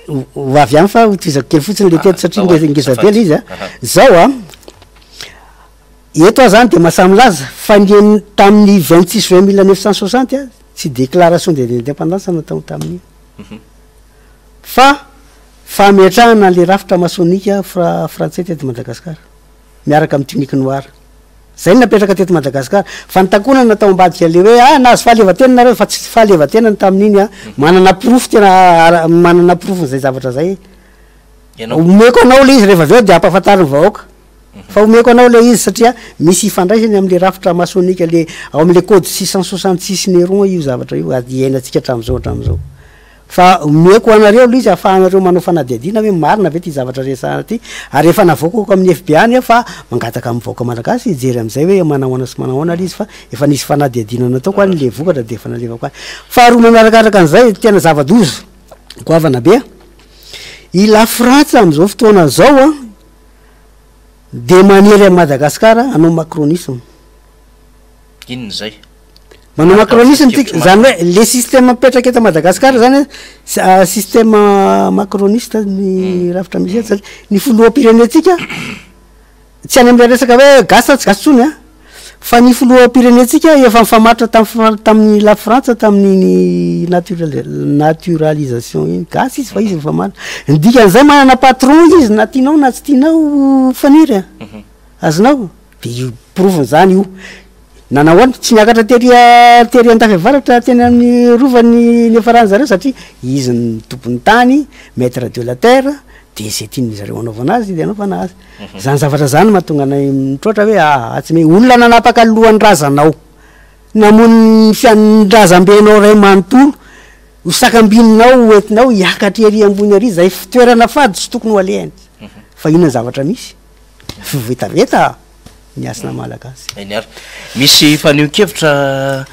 Avy ihany fa hotizako kely fotsiny le teto satria ngeza be izy a. Zao eto zany de mahasamilaza fa ny tamin'ny 26 juin 1960 tsy déclaration de l'indépendance natao tamin'iny. Fa fametrahana le rafitra masonika frantsay teto Madagasikara miaraka amin'ny tunique noire. Zay napetraka teto Madagasikara fa nitakona natao ambadika le hoe nahazo fahaleovatena nareo fa tsy fahaleovatena tamin'iny manana proof tena manana proof zay zavatra zay. Omeko anao le izy rehefa aveo de ampahafantariny vahoaka. Fa omeko anao le izy satria misy ifandraisany am'le rafitra masonika le ao am'le code 666 Néron io zavatra io iainantsika hatramin'izao. Fa omeko anareo le izy ahafahanareo manao fanadihadiana hoe marina ve ty zavatra resahana ty ary efa navoakako amin'ny FBI fa mangataka amin'ny vahoaka malagasy ijery am'izay hoe manahoana sy manahoana le izy fa efa nisy fanadihadiana natao ko le vokatra de efa naleva ko. Faharoa manarakaraka an'izay tena zava-doza goavana be i la Frantsa am'izao fotoana zao de maniry a Madagasikara anao macronisme. Inona zay? Manao macronisme zany hoe le système mipetraka eto Madagasikara zany système macroniste ny rafitra misy eto ny filoham-pirenetsika tsy any am'le resaka hoe gasa tsy gasy tsony fa ny filoham-pirenetsika efa mifamatra tamin'ny la Frantsa tamin'ny naturalisation iny gasy izy fa izy mifamatra ndikan'izay manana patron izy na tianao na tsy tianao faniry azonao de provony zany io nanahoana tsy miakatra tery an-tafiavaratra teny amin'ny rovan'ny nefarany zareo satria izy ny tompon'ny tany maître de la terre de zay tiany zareo anaovana azy de anaovana azy. Zany zavatra zany mahatonga anay mitroatra hoe tsy me olona nanapaka lohan'ny razanao namony fianrazam-benao ray manontolo ho sakambinao entinao hiakatra ery ambony ary zay fitoerana fady tsy tokony ho alehany fa inona zavatra misy vetaveta ny asina malagasy. Misy fanio-kevitra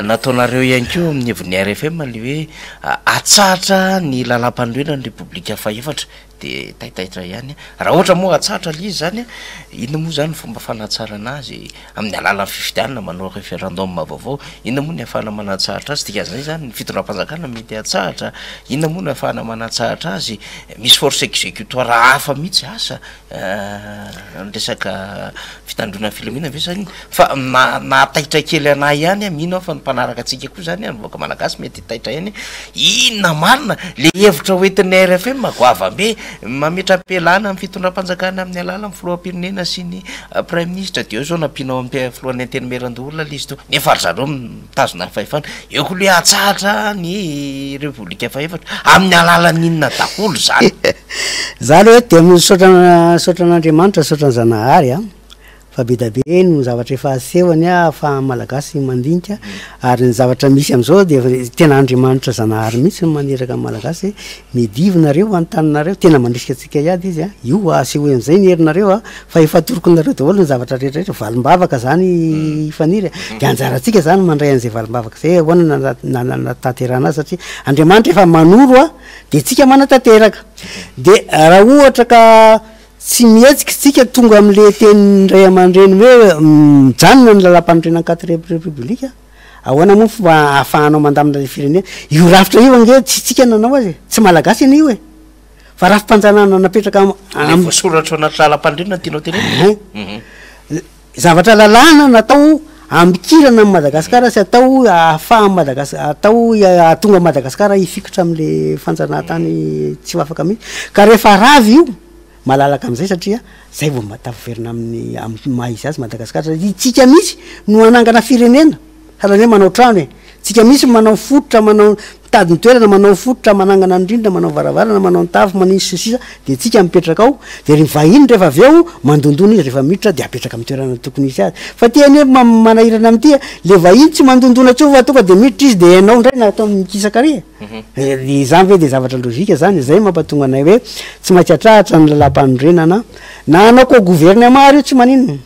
nataonareo ihany koa amin'ny hevon'ny RFM le hoe atsahatra ny lalam-pandroenan'ny Repoblika Fahefatra de taitaitra ihany raha ohatra moa atsahatra le izy zany inona moa zany fomba fanatsarana azy amin'ny alalan'ny fifidianana manao référendum vaovao inona moa ny ahafahana manatsahatra azy dikan'izay zany ny fitondram-panjakana mety atsahatra inona moa ny ahafahana manatsahatra azy misy force exécutoire hafa mihitsy asa resaka fitandrona filaminana ve zany fa na taitra kely anay ihany mino fa ny mpanaraka atsika koa zany voaka malagasy mety taitra ihany inona marina le hevitra hoentin'ny RFM goavambe mametram-pelana amin'ny fitondram-panjakana amin'ny alalan'ny filoham-pirenena sy ny prime ministre de eo zao nampinao amin'ny filohan'ny antenimeran-doolona le izy to nefa ry zareo mitazona fahefana eo koa le atsahatra ny Repoblika Fahefatra amin'ny alalan'ny inona daholo zany zany hoe de sotran'Andriamanitra sotran'Janahary fa be da be no zavatra efa asehony ahafahan'ny malagasy mandinika ary ny zavatra misy am'izao de tena Andriamanitra Zanahary mihitsy no maneraka amin'ny malagasy medivonareo anotaninareo tena mandrisika atsika iady izy io asehoe am'izay ny herinareo fa efa torokonareo daholo ny zavatra rehetrarehetra valimbavaka zany ifaniry de anjaratsika zany mandray an'izay valimbavaka zay ahoana nataterana azy satria Andriamanitra efa manoro de tsika manatanteraka de raha ohatra ka tsy mihetsika tsika tonga am'le teny ray aman-dreny hoe mijanona ny lalam-pandrenan'ny 4e république ahoana moa fa ahafahanao mandamina le firenena io rafitra io ange tsy tsika nanao azy tsy malagasy iny io fa rafim-panjanana napetraka voasoratra anaty lalam-pandrenana tianao teneny zavatra lalàna natao ambikirana amin'ny Madagasikara sy atao ahafahan'ny Madagasikara atao tonga Madagasikara hifikitra am'le fanjanahantany tsy ho afaka mihitsy ka rehefa ravy io malalaka am'izay satria zay vao matafiverina amin'ny mahizy azy Madagasikara tsika misy no anangana firenena sahalan'ny hoe manao trano tsika misy manao fototra manao mitady ny toerana manao fototra manangana andrindra manao varavarana manao nytafo manisy sosisa de tsika mipetraka ao de ry vahiny rehefa avy eo mandondona izy rehefa miditra de apetraka amin'ny toerana tokony isy azy fa tiany hoe manahirana am'ty le vahiny tsy mandondona tsyo fa tonga de miditra izy de ianao ndray na atao mikisakare zany hoe de zavatra logika zany zay mampatonga anay hoe tsy maintsy atrahatra ny lalam-pandrenana na anao koa gouvernement io tsy maninona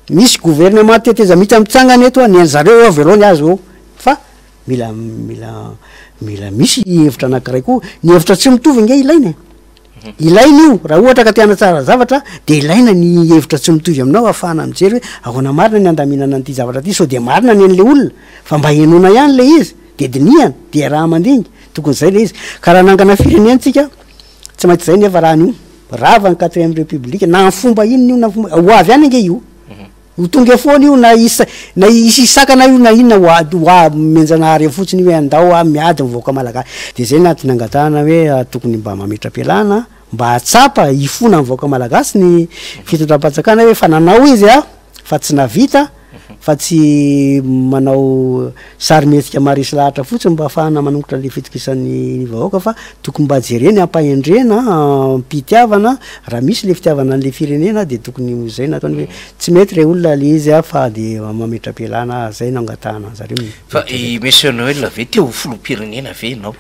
misy gouvernement teteza mihitsy amitsangana eto ny an'zareo eo aveloany azy eo fa mila misy hevitra anankiray koa ny hevitra tsy mitovy nge ilainy ilaina io raha ohatra ka tiana tsara zavatra de ilaina ny hevitra tsy mitovy aminao ahafahana mijery hoe ahoana marina ny andaminana an'ity zavatra ty so de marina ny an'le olona fa mba henona ihany le izy de diniany de raha mandingy tokony zay le izy ka raha nangana firenentsika tsy maintsy zay nefa raha nio rava ny 4e république na fomba inona io na fomba hoavy any nge io ho tonga foana io na isisakana io na inona hoa menjanahary fotsiny hoe andao a miady mivoaka malagasy de zay naty nangatahana hoe tokony mba mametra-pialana mba atsapa ifona mivoaka malagasy ny fitondram-patsakana hoe fa nanao izy a fa tsy navita fa tsy manao sary metsika marisy lahatra fotsiny mba ahafahana manombotra le fitokisan'ny vahoaka fa tokony mba jereny ampahendrena mpitiavana raha misy le fitiavana an'le firenena de tokony zay nataony hoe tsy mety re olona le izy a fa de mametra-pialana zay nangatahana zareo fa i monsieur Noël ve teo filoham-pirenena ve ianao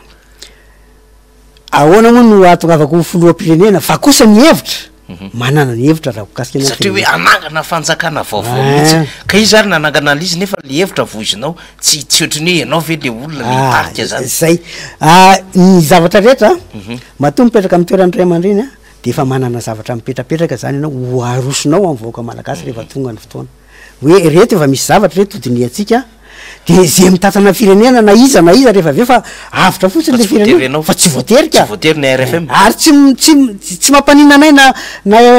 ahoana moa no atongavako ho filoham-pirenena fa kosa ny hevitra manana ny hevitra raha kasika satria hoe anangana fanjakana vaovao mihitsy ka izy ary nanangana an'izy nefa le hevitra voizinao tsy ohatrany hoe ianao ve le olona mitarika zany zay ny zavatra rehetra matoa mipetraka amin'ny toerany ray aman-dreny a de efa manana zavatra mipetrapetraka zany ianao ho arosonao amin'ny vahoaka malagasy rehefa tonga ny fotoana hoe reto efa misy zavatra re todiny atsika de zay mitatana firenena na iza rehefa aveo fa avitra fotsiny le firenena fa tsy voaterika voatery ny RFM ary tsy mampanina anay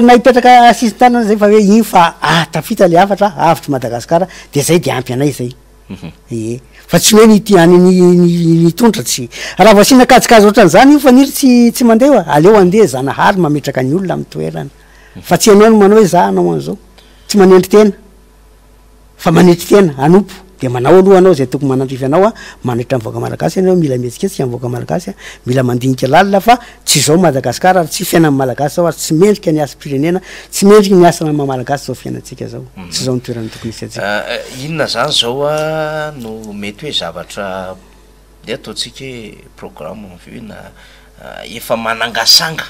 na hipetraka asisin-tanana zay fa hoe iny fa tafita le afatra avitra Madagasikara de zay de ampy anay zay fa tsy hoe ny tondra tsy raha vasina kajikazy ohatran'izany io fa niry tsy mandeha aleo andeha zanahary mametraka ny olona amin'ny toerana fa tsy anao no manao hoe za anao an'izao tsy manendry tena fa manetry tena anompo de manao aloha anao zay tokony manandrify anao a manitra mivoaka malagasy anao mila mihetsiketsika mivoaka malagasy a mila mandinika lalina fa tsy zao Madagasikara ary tsy fiainan'ny malagasy zao ary tsy mendrika ny asa-pirenena tsy mendrika ny asana malagasy zao fiainantsika zao tsy zao ny toerana tokony isy atsika inona zany zao a no mety hoe zavatra de ataontsika hoe programme vue na efa manangasanga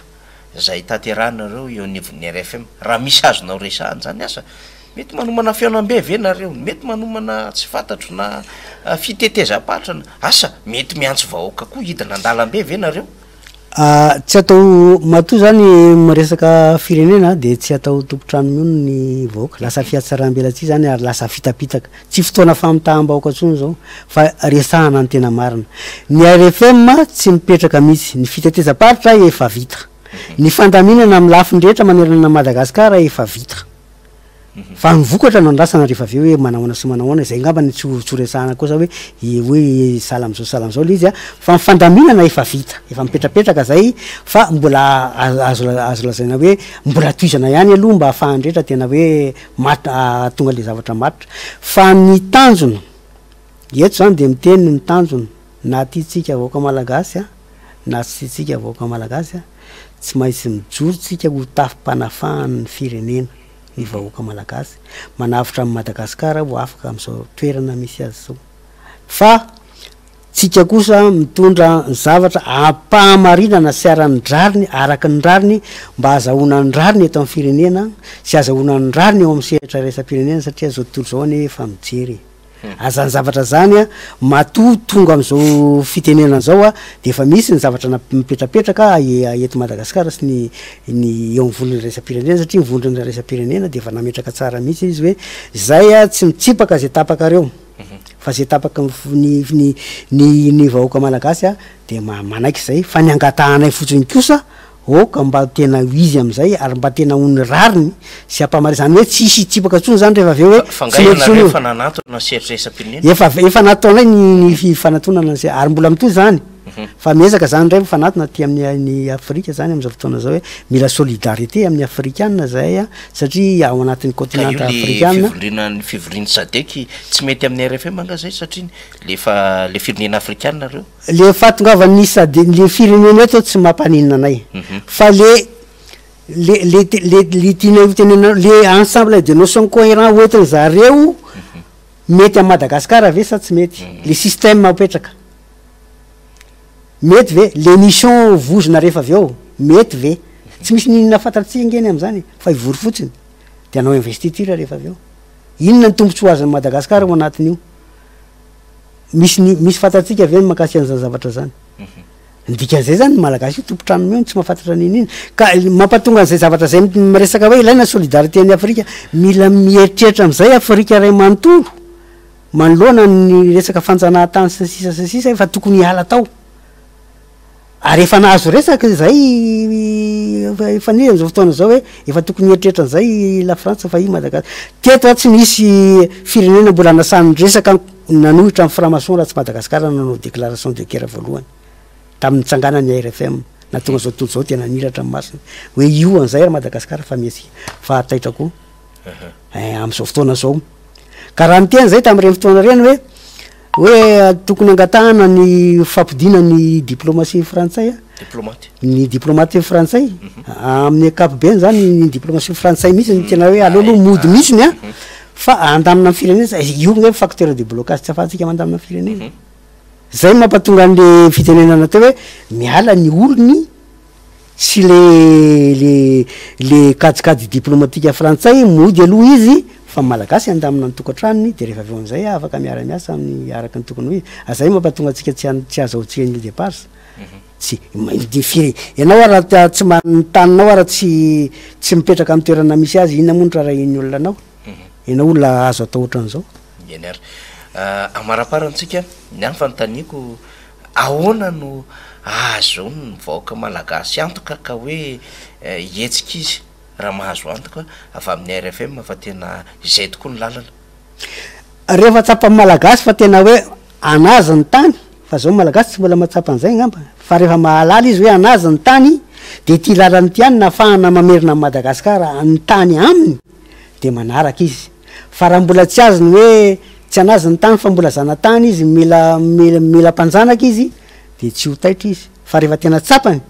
zay tanteranareo eo anivon'ny RFM raha misy azonao resahany zany asa mety manomana fiaonam-be ve nareo mety manomana tsy fantatro na fitetezam-patrana asa mety miantso vahoaka koa hidina andalam-be ve nareo tsy atao matoa zany miresaka firenena de tsy atao tompotrano miono ny vahoaka lasa fiatsaram-bela tsy zany ary lasa fitapitaka tsy fotoana famitaam-bahoaka tsony zao fa resahana ny tena marina ny RFM tsy mipetraka mihitsy ny fitetezam-paritra efa vita ny fandaminana amin'ny lafiny rehetra manerana Madagasikara efa vita fa mivokatra no andrasana rehefa aveo hoe manahoana sy manahoana zay ngamba ny tsy resahana kosa hoe salamzao le izy a fa mifandaminana efa vita efa mipetrapetraka zay fa mbola azo lazaina hoe mbola toizana ihany aloha mba ahafahandrehetra tena hoe tonga le zavatra matitra fa ny tanjona eto zany de miteny ny tanjona na tiatsika vahoaka malagasy a na tsy tiatsika vahoaka malagasy a tsy maintsy mijorotsika ho tafim-panafahan'ny firenena ny vahoaka malagasy manavitra amin'ny Madagasikara ho afaka amin'izao toerana misy azy zao fa tsika kosa mitondra zavatra ampahamarinana sy arany rariny araka ny rariny mba azahoana ny rariny eto amin'ny firenena sy azahoana ny rariny eo amin'ny sehatra raisam-pirenena satria zao tontolo zao ane efa mijery azany zavatra zany a matoa tonga am'izao fitenena zao a de efa misy ny zavatra mipetrapetraka eto Madagasikara sy ny eo amin'ny volon'ny raisam-pirenena satria ny volon'ny raisam-pirenena de efa nametraka tsara mihitsy izy hoe zay a tsy mitsipaka zay tapaka reo fa zay tapaka ny vahoaka malagasy a de manaiky zay fa ny angatahanay fotsiny kosa ka mba tena izy am'izay ary mba tena ony rariny sy ampamary zany hoe tsy isy tsipaka tsony zany rehefa aveo hoe efa nataonay ny fanatonana ary mbola mitoy zany fa miezaka zany ndray fanatona ty amin'ny Afrika zany am'izao fotoana zao hoe mila solidarité amin'ny afrikanina zay a satria ao anatin'ny continent afrikanina ny fivoriany sadeky tsy mety amin'ny RFM anga zay satria le firenena afrikanina reo le fahatongavan'ny sadek le firenena eto tsy mampanina anay fa le tiana tenena le ensemble de notion cohérent oetiny zareo mety amin'ny Madagasikara ve sa tsy mety le système mapetraka mety ve l'émission vozona rehefa aveo mety ve tsy misy ninona fantatsika ngeny am'zany fa ivory fotsiny de anao investiture rehefa aveo inona ny tombontsoa azan'ny Madagasikara ao anatin'io misy fantatsika ve makasy an'izany zavatra zany ndikan'izay zany malagasy io tompotrano mihony tsy mahafantatra nininy ka mampatonga an'izay zavatra zay resaka hoe ilaina solidarité ny Afrika mila mieritreritra am'izay Afrika ray manontolo manoloana ny resaka fanjanahantany sisa efa tokony hiala tao ary efa nahazo resaka zay efa ny am'izao fotoana zao hoe efa tokony hieritreritra an'izay la France fa i Madagasikara teto tsy misy firenena mbola nasan'ny resaka nanohitra amin'ny franc-maçon raha tsy Madagasikara nanao déclaration de guerre voalohany tamin'ny tsanganany RFM natonga zao tontolo zao tena niratra amin'ny masina hoe io an'izay raha Madagasikara fa misy fahataitra koa am'izao fotoana zao ka raha niteny zay tamin'ireny fotoana reny hoe tokony angatahana ny fampidina ny diplomatie frantsay ny diplomate frantsay amin'ny ankapobeny zany ny diplomatie frantsay mihitsy ny tena hoe aleoloha mody mihitsy ny fa andamina amin'ny firenena io hoe facteur de blocage tsy afahantsika mandamina amin'ny firenena zay mampatonga an'le fitenenana teo hoe miala ny olony sy le kadikady diplomatika frantsay mody aloha izy fa malagasy andamina ny tokantranony de rehefa aveo am'izay afaka miara-miasa amin'ny araky ny tokony hoe zay mampatonga antsika tsy azahoantsika ny départ tsy ianao araha tsy manotaninao araha tsy mipetraka amin'ny toerana misy azy inona monitra raha iny olona anao ianao olona azo atao ohatran'izao enary amaraparantsika ny any fanontaniako ahoana no azo ny vahoaka malagasy antoka ka hoe ietsika izy raha mahazo antoka avy amin'ny RFM fa tena izay tokoa ny lalana rehefa tsapa malagasy fa tena hoe anazy ny tany fa zao malagasy tsy mbola matsapa an'izay ngamba fa rehefa mahalala izy hoe anazy ny tany de ty lalany ty any nafahana mamerina amin'ny Madagasikara ny tany aminy de manaraka izy fa raha mbola tsy azy ny hoe tsy anazy ny tany fa mbola zanatany izy mila mpanjanaka izy de tsy ho taitra izy fa rehefa tena tsapany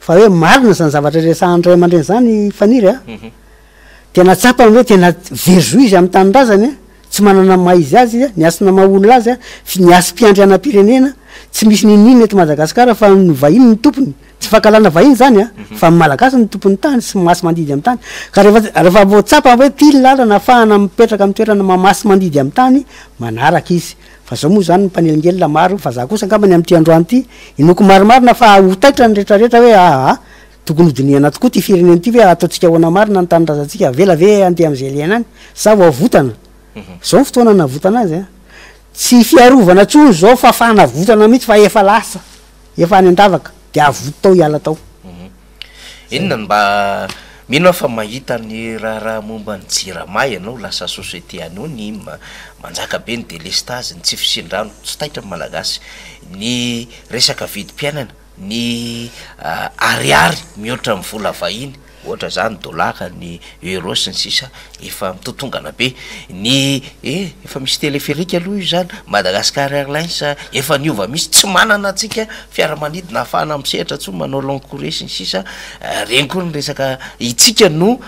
fa hoe marina zany zavatra resahan'ny ray aman-dreny zany faniry tena tsapany hoe tena verzo izy amin'ny tanindrazany tsy manana maha izy azy ny asina maha olona azy ny asy mpiandrianam-pirenena tsy misy nininy eto Madagasikara fa ny vahiny ny tompony tsy fankalana vahiny zany fa malagasy ny tompony tany sy masy mandidy amin'ny tany ka rehefa voatsapa hoe ty lalana ahafahana mipetraka amin'ny toerana mamasy mandidy amin'ny tany manaraka izy fa zao moa zany mpanelingelina maro fa za kosa angambany amin'ty androany ty inoko maromarina fa hotaitra ny rehetrarehetra hoe tokony hodiniana tokoa ty firenena ty hoe ataotsika hoana marina ny tanindrazantsika avela ve andeha am'izay liana any sa ho avotana zao ny fotoana navotana azy tsy fiarovana tsony zao fa afahanavotana mihitsy fa efa lasa efa any andavaka de avoto tao hiala tao inona mba mino fa mahita ny raha momba ny jirama ianao lasa société anio ny manjaka be ny délestage ny tsy fisindrano tsy taitra malagasy ny resaka vidim-piainana ny ariary mihoatra amin'ny vola vahiny ohatra zany dollara ny euro sy ny sisa efa mitotongana be ny efa misy téléphérique aloha io zany Madagascar Airlines efa niova misy tsy manana atsika fiaramanidina ahafahana misehatra tso manao long courrier sy ny sisa reny koa ny resaka itsika no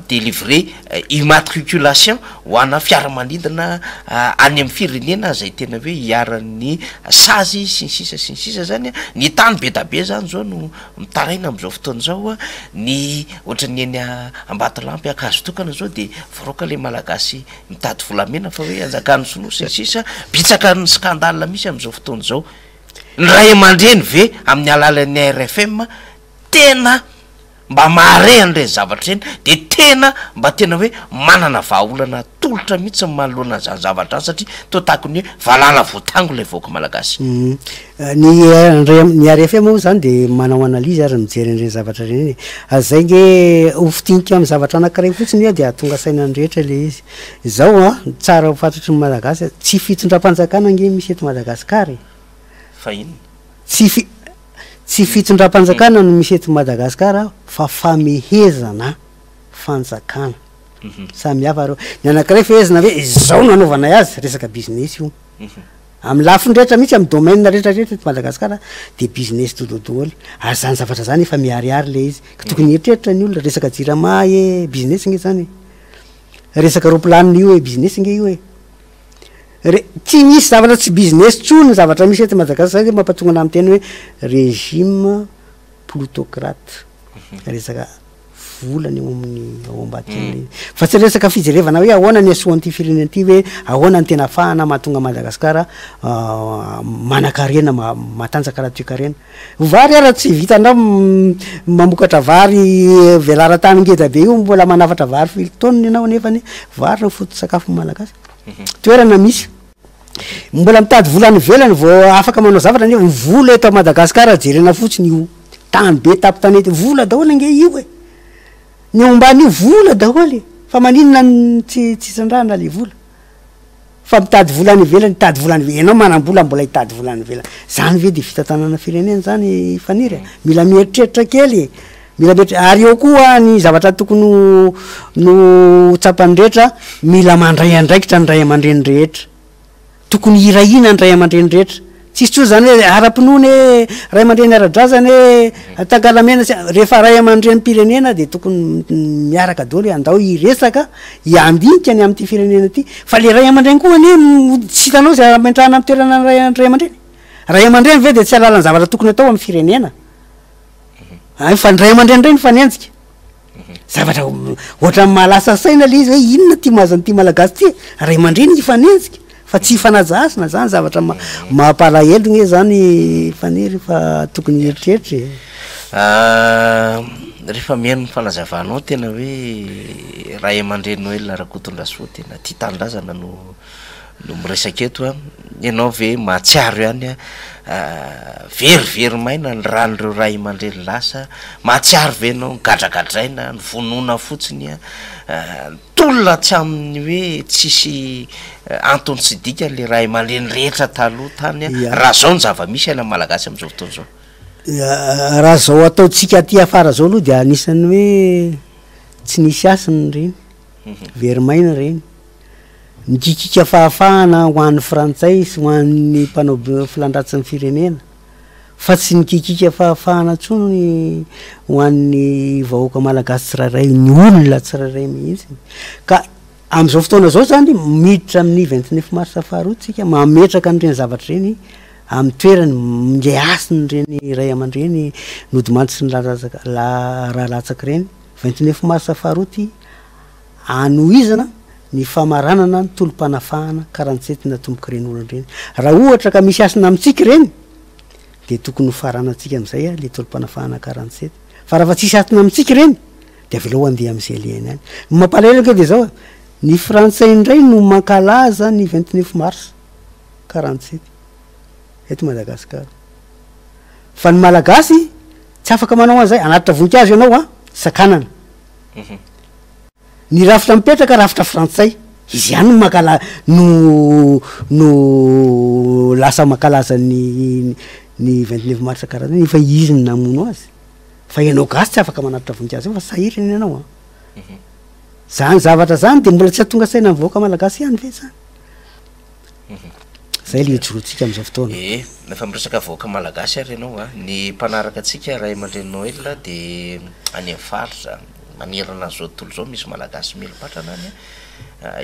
délivrer immatriculation ho ana fiaramanidina any amin'ny firenena zay tena hoe hiaran'ny sazy sy ny sisa zany ny tany be da be zany zao no mitaraina am'izao fotoana zao ny ohatra ny eny Ambatolampy akazo tokana zao de varoaka le malagasy mitady volamena fa hoe anjakany sono sy ny sisa bitsaka ny scandale misy am'izao fotoana zao ny ray aman-dreny ve amin'ny alalan'ny RFM tena mba mahare an'ireny zavatra reny de tena mba tena hoe manana vahaolana tolotra mihitsy manoloana zany zavatra any satria totakony hoe valala voatango le vahoaka malagasy ny RFM moa zany de manao analyse ary mijery an'ireny zavatra reny zay nge hofitiniko amin'ny zavatra anankiray fotsiny de atonga sainany rehetra le izy zao tsara ho fantatry ny malagasy tsy fitondram-panjakana nge misy eto Madagasikara fa ino tsy fitondram-panjakana no misy eto Madagasikara fa famehezana fanjakana samy hafa reo ny anankiray fehezana hoe zao nanaovana azy resaka business io amin'ny lafiny rehetra mihitsy amin'ny domaine rehetrarehetra eto Madagasikara de business tototoly ary zany zavatra zany efa miariary le izy ka tokony eritreritra ny olona resaka jirama business nge zany resaka roplaniny io business nge io tsy misy zavatra tsy business tsony zavatra misy eto Madagasikara mampatonga ana amin'ny teny hoe régime plutocrate resaka volany eo amin'ny ao ambadikany fa tsy resaka fijerevana hoe ahoana ny asoan'ity firenena ity hoe ahoana ny tena ahafahana mahatonga Madagasikara manan-karena matanjaka raha toe-karena vary ara tsy vitanao mamokatra vary velara-tany ngeda be io mbola manafatra vary filitaoniny ianao nefany vary no foto-tsakafo malagasy toerana misy mbola mitady volany velany vao afaka manao zavatra nefa vola eto Madagasikara jerena fotsiny io tany be tapitanety vola daholo nge io e ny ombany io vola daholy fa maninona tsy sandrana le vola fa mitady volany velany mitady volany velany enao manam-bola mbola hitady volany velany zany ve de fitantanana firenena zany faniry mila mieritreritra kely mila ary eo koa ny zavatra tokony no tsapany rehetra mila mandray andraikitra ny ray aman-dreny rehetra tokony irahina ny ray aman-dreny rehetra tsisy tso zany hoe ara-pinoany ray aman-dreny ara-drazany hoe tangalamena rehefa ray aman-dreny pirenena de tokony miaraka daholo andao iresaka iandinika ny amin'ity firenena ty fa le ray aman-dreny koa ane tsy hitanao zay mentrahana amin'ny toerana ray aman-dreny ray aman-dreny ve de tsy alalany zavatra tokony atao amin'ny firenena fa ny ray aman-dreny reny fanenjika zavatra ohatra mahalasa saina le izy hoe inona ty mazany ty malagasy ty ray aman-dreny ifanenjika fa tsy fanajasina zany zavatra mampalahelo gne zany faniry fa tokony eritreritra rehefa mihaino ny fanazavanao tena hoe ray aman-dreny Noel Rakotondrasoa tena tia tanindrazana no miresaka eto a ianao ve mahatsiaro ihany verivery maina ny ran'ireo ray aman-dreny lasa mahatsiaro ve anao gadragadraina ny vonona fotsiny tolona tsy amin'ny hoe tsisy antony tsy dika le ray aman-dreny rehetra taloha tany raha zao ny zava-misy aina malagasy am'izao fotoana zao raha zao ataotsika aty afara zao aloha de anisany hoe tsy nisy asiny reny verimaina reny mikikika fahafahana ho an'ny frantsay sy ho an'ny mpanao filandratsiny firenena fa tsy nikikika fahafahana tsony ho an'ny vahoaka malagasy tsirairay ny olona tsirairay mihitsy ka am'izao fotoana zao zany miditra amin'ny 29 mars faharoatsika mametraka an'ireny zavatra reny amin'ny toerany nge asiny reny ray aman-dreny nodimantry sy ny raha latsaka reny 29 mars faharoty anoizana ny famaranana ny tolom-panafahana 47 natomboka reny olona reny raha ohatra ka misy asina amintsika reny de tokony hofaranatsika am'izay le tolom-panafahana 47 fa raha fa tsisy asina amintsika reny de avelao andeha am'izay lehany any mampalahelo de zao ny frantsay indray no mankalaza ny 29 mars 47 eto Madagasikara fa ny malagasy tsy afaka manao an'izay anatitra voninkazo ianao sakanana ny rafitra mipetraka rafitra frantsay izy ihany no lasa mankalaza ny 29 mars 40 fa izy ny namono azy fa ianao gasy tsy afaka manatitra voninkazo fa sahirany ianao zany zavatra zany de mbola tsy atonga saina ny vahoaka malagasy ihany ve zany zay le jorotsika am'izao fotoana nefa miresaka vahoaka malagasy ary ianao ny mpanaraka atsika ray aman-dreny Noel de any amin'ny faritra manerana zao tontolo zao misy malagasy melo-patrana any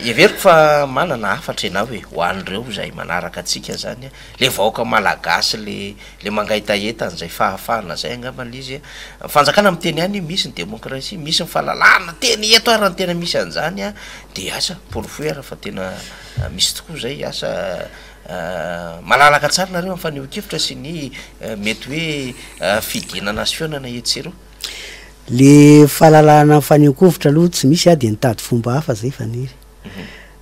everiko fa manana hafatra ianao hoe ho an'ireo zay manaraka atsika zany le vahoaka malagasy le mangaitaeta an'izay fahafahana zay angambany izy fanjakana miteny any misy ny demokrasia misy ny fahalalana teny eto ary ny tena misy an'izany de asa porofoy ara fa tena misy tokoa zay asa malalaka tsara nareo amin'ny faneo-kevitra sy ny mety hoe fidinana sy fionana etsero le fahalalana faneokovitra aloha tsy misy de nitady fomba hafa zay faniry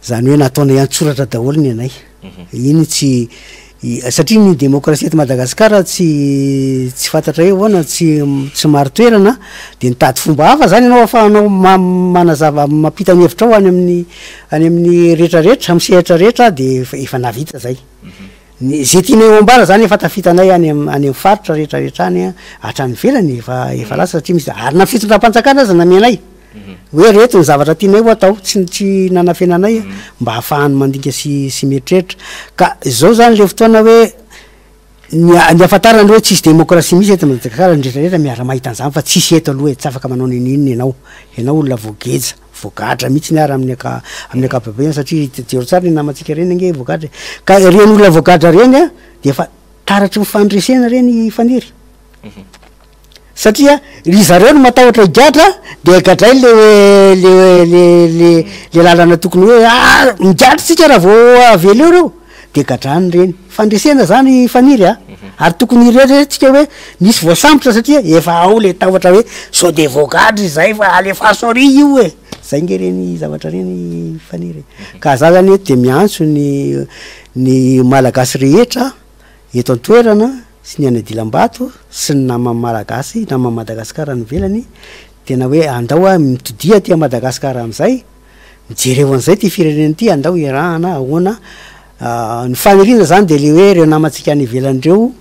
zany hoe nataona iantsoratra daholo ny anay iny tsy satria ny demokrasia eto Madagasikara tsy fantatra hoe hoana tsy maro toerana de nitady fomba hafa zany ianao afahanao manazava mampita ny hevitra ao any amin'ny rehetrarehetra amsehatra rehetra de efa navita zay zay tianay eo ambara zany efa tafitanay any amin'ny faritra rehetrarehetra any hatrany velany efa lasa satria misy ary na fitondram-panjakana aza namianay hoe reto ny zavatra tianay ho atao tsy nanafenanay mba hahafahany mandika sy mieritreritra ka zao zany le fotoana hoe ny afantarany hoe tsisy demokrasia misy eto Madagasikara rehetrarehetra miara mahita an'izany fa tsisy eto aloha tsy afaka manao ninina ianao olona voageja voagadra mihitsy ny ara amin'ny akapobeany satria tero tsara ny namantsika reny nge voagadra ka reny olona voagadra reny de efa taratry mifandresena reny faniry satria ry zareo no matahotra higatra de gadray le lalana tokony hoe migatra tsika raha vao aveleo reo de gadrany reny fandresena zany faniry ary tokony irery tsika hoe misy voasambotra satria efa ao le tahotra hoe sao de voagadry zay fa alefasory io e zay nge reny zavatra reny faniry ka za zany eto de miantso ny malagasy rehetra eto an-toerana sy ny any Adilambato sy ny nama malagasy nama Madagasikara ny velany tena hoe andao mitodia ty Madagasikara am'izay mijereo an'izay ty firenena ty andao irahana ahoana ny fanirina zany de le hoe reo namantsika any ivelan'ireo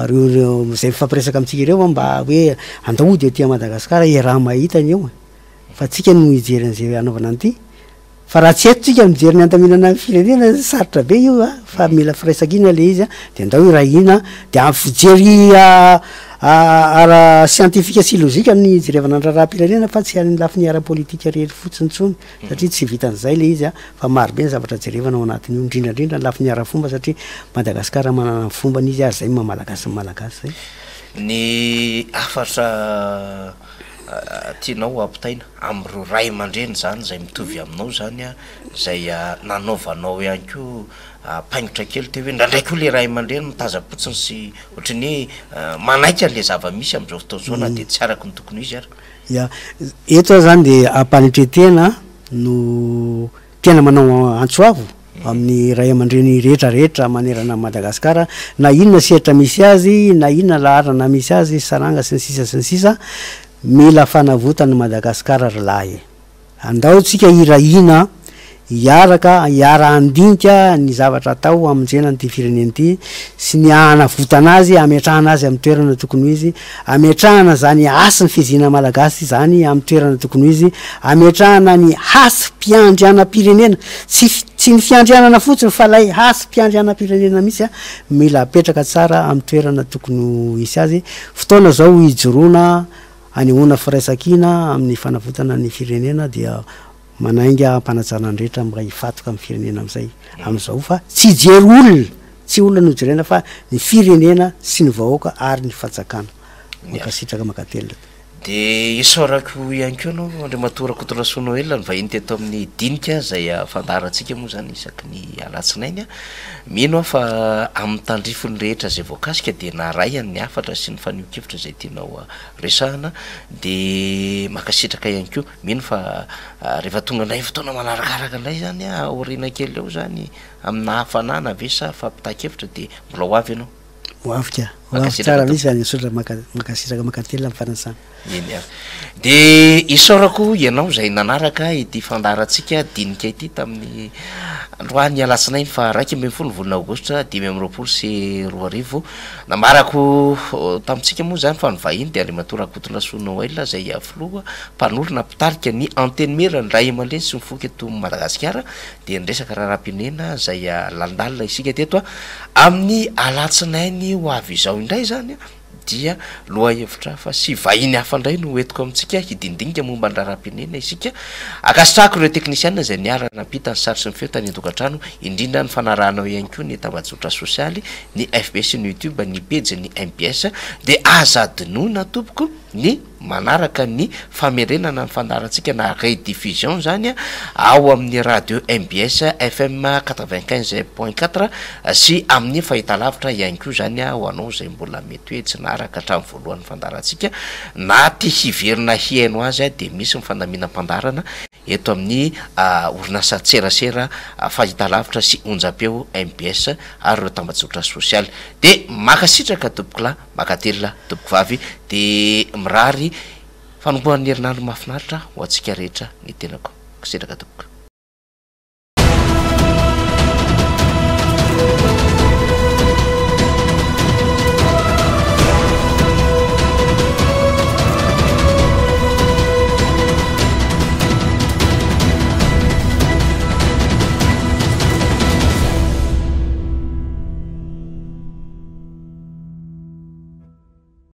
reo zay mifampiresaka amitsika ireo mba hoe andao de ty Madagasikara raha mahitany eo fa tsika no ijery an'izay anaovana an'ity fa raha tsy eto tsika mijery ny antaminana firenena sarotra be io fa mila firaisakina le izy de andao irahina de amfijery ara scientifique sy logika ny jerevana ny raharam-pirenena fa tsy any lafiny ara-politika rery fotsiny tsony satria tsy vitan'izay le izy fa maro be ny zavatra jerevana ao anatiny io indrindrandrindra ny lafiny ara-fomba satria Madagasikara manana fombany izy ary zay mamalagasy ny malagasy zay ny afatra tianao ampitaina am'ro ray aman-dreny zany zay mitovy aminao zany zay nanaovanao ihany ko paingotra kely te hoe ndraindraiky le ray aman-dreny mitazapotsiny sy ohatrany hoe manaiky an'le zava-misy am'izao fotoana zao na de tsy araka ny tokony izy ary ya eto zany de ampanitretena no tena manao antsoavo amin'ny ray aman-dreny rehetrarehetra manerana Madagasikara na inona sehatra misy azy na inona laharana misy azy saranga sy ny sisa mila fanavotany Madagasikara ralahy andao tsika irahina iara-andinika ny zavatra atao amonjena ty firenena ty sy ny anavotana azy ametrahana azy amin'ny toerana tokony izy ametrahana zany asy ny fizina malagasy zany amin'ny toerana tokony izy ametrahana ny hasy mpiandriana-pirenena tsy ny fiandrianana fotsiny fa lay hasy mpiandriana-pirenena misy mila apetraka tsara amin'ny toerana tokony isy azy fotoana zao ijoroana anehoana firaisakina amin'ny fanavotana ny firenena dia manainga ampanajana andrehetra mba hifatoka amin'ny firenena am'izay am'izao fa tsy jery olona tsy olona no jerena fa ny firenena sy ny vahoaka ary ny fanjakana makasitraka makatelina de isorako ihany koa anao Andriamatora Kotorasoa Noel ny vahiny teto amin'ny dinika zay fandaratsika moa zany isaky ny alatsinainy mino fa amin'ny tandrifony rehetra zay voakasika de naray ny afatra sy ny fanio-kevitra zay tianao resahana de makasitraka ihany koa mino fa rehefa tonga nay fotoana manarakaraka anay zany orina kely eo zany amina hafanana ve sa fampita-kevitra de mbola ho avy ianao hoavika tsara misy zany sotra makasitraka makatelina amin'ny fanasana de isorako ianao zay nanaraka ity fandaratsika dinika ity tamin'ny androany alatsinainy fa 1 volana aogositra 2024 sy 2025 namarako tamitsika moa zany fa ny vahiny de Andriamatora Kotorasoa Noel zay filoha mpanorona mpitarika ny antenne mera ny ray aman-dreny sy mifoky eto Madagasikara de nresaka raharam-pirenena zay landalina isika teto amin'ny alatsinainy ho avy izao indray zany dia loha hevitra fa sy vahiny hafa indray no entiko amitsika hidindinika momba ny raharam-pirenena isika akasitrako ireo teknisiana zay niarana nampita ny sary sy ny feo tany an-tokantrano indrindra ny fanarahanao ihany koa ny tambazotra sosialy ny FBS ny YouTube ny page ny MBS de azadinoina tompoko ny manaraka ny famerenana ny fandaratsika na rediffusion zany ao amin'ny radio MBS FM 95.4 sy amin'ny fahitalavitra ihany koa zany ho anao zay mbola mety hoe tsy naraka hatramin'ny voalohan'ny fandaratsika na ty hiverina hiaino azy de misy mifandaminam-pandarana eto amin'ny orinasa tserasera fahitalavitra sy onjam-peo MBS ary ireo tambazotra sosialy de makasitraka tompoko lahy makatelina tompoko vavy de mirary fanombohan'ny herinandro mahafinaritra ho antsika rehetra ny tenako kasitraka tompoko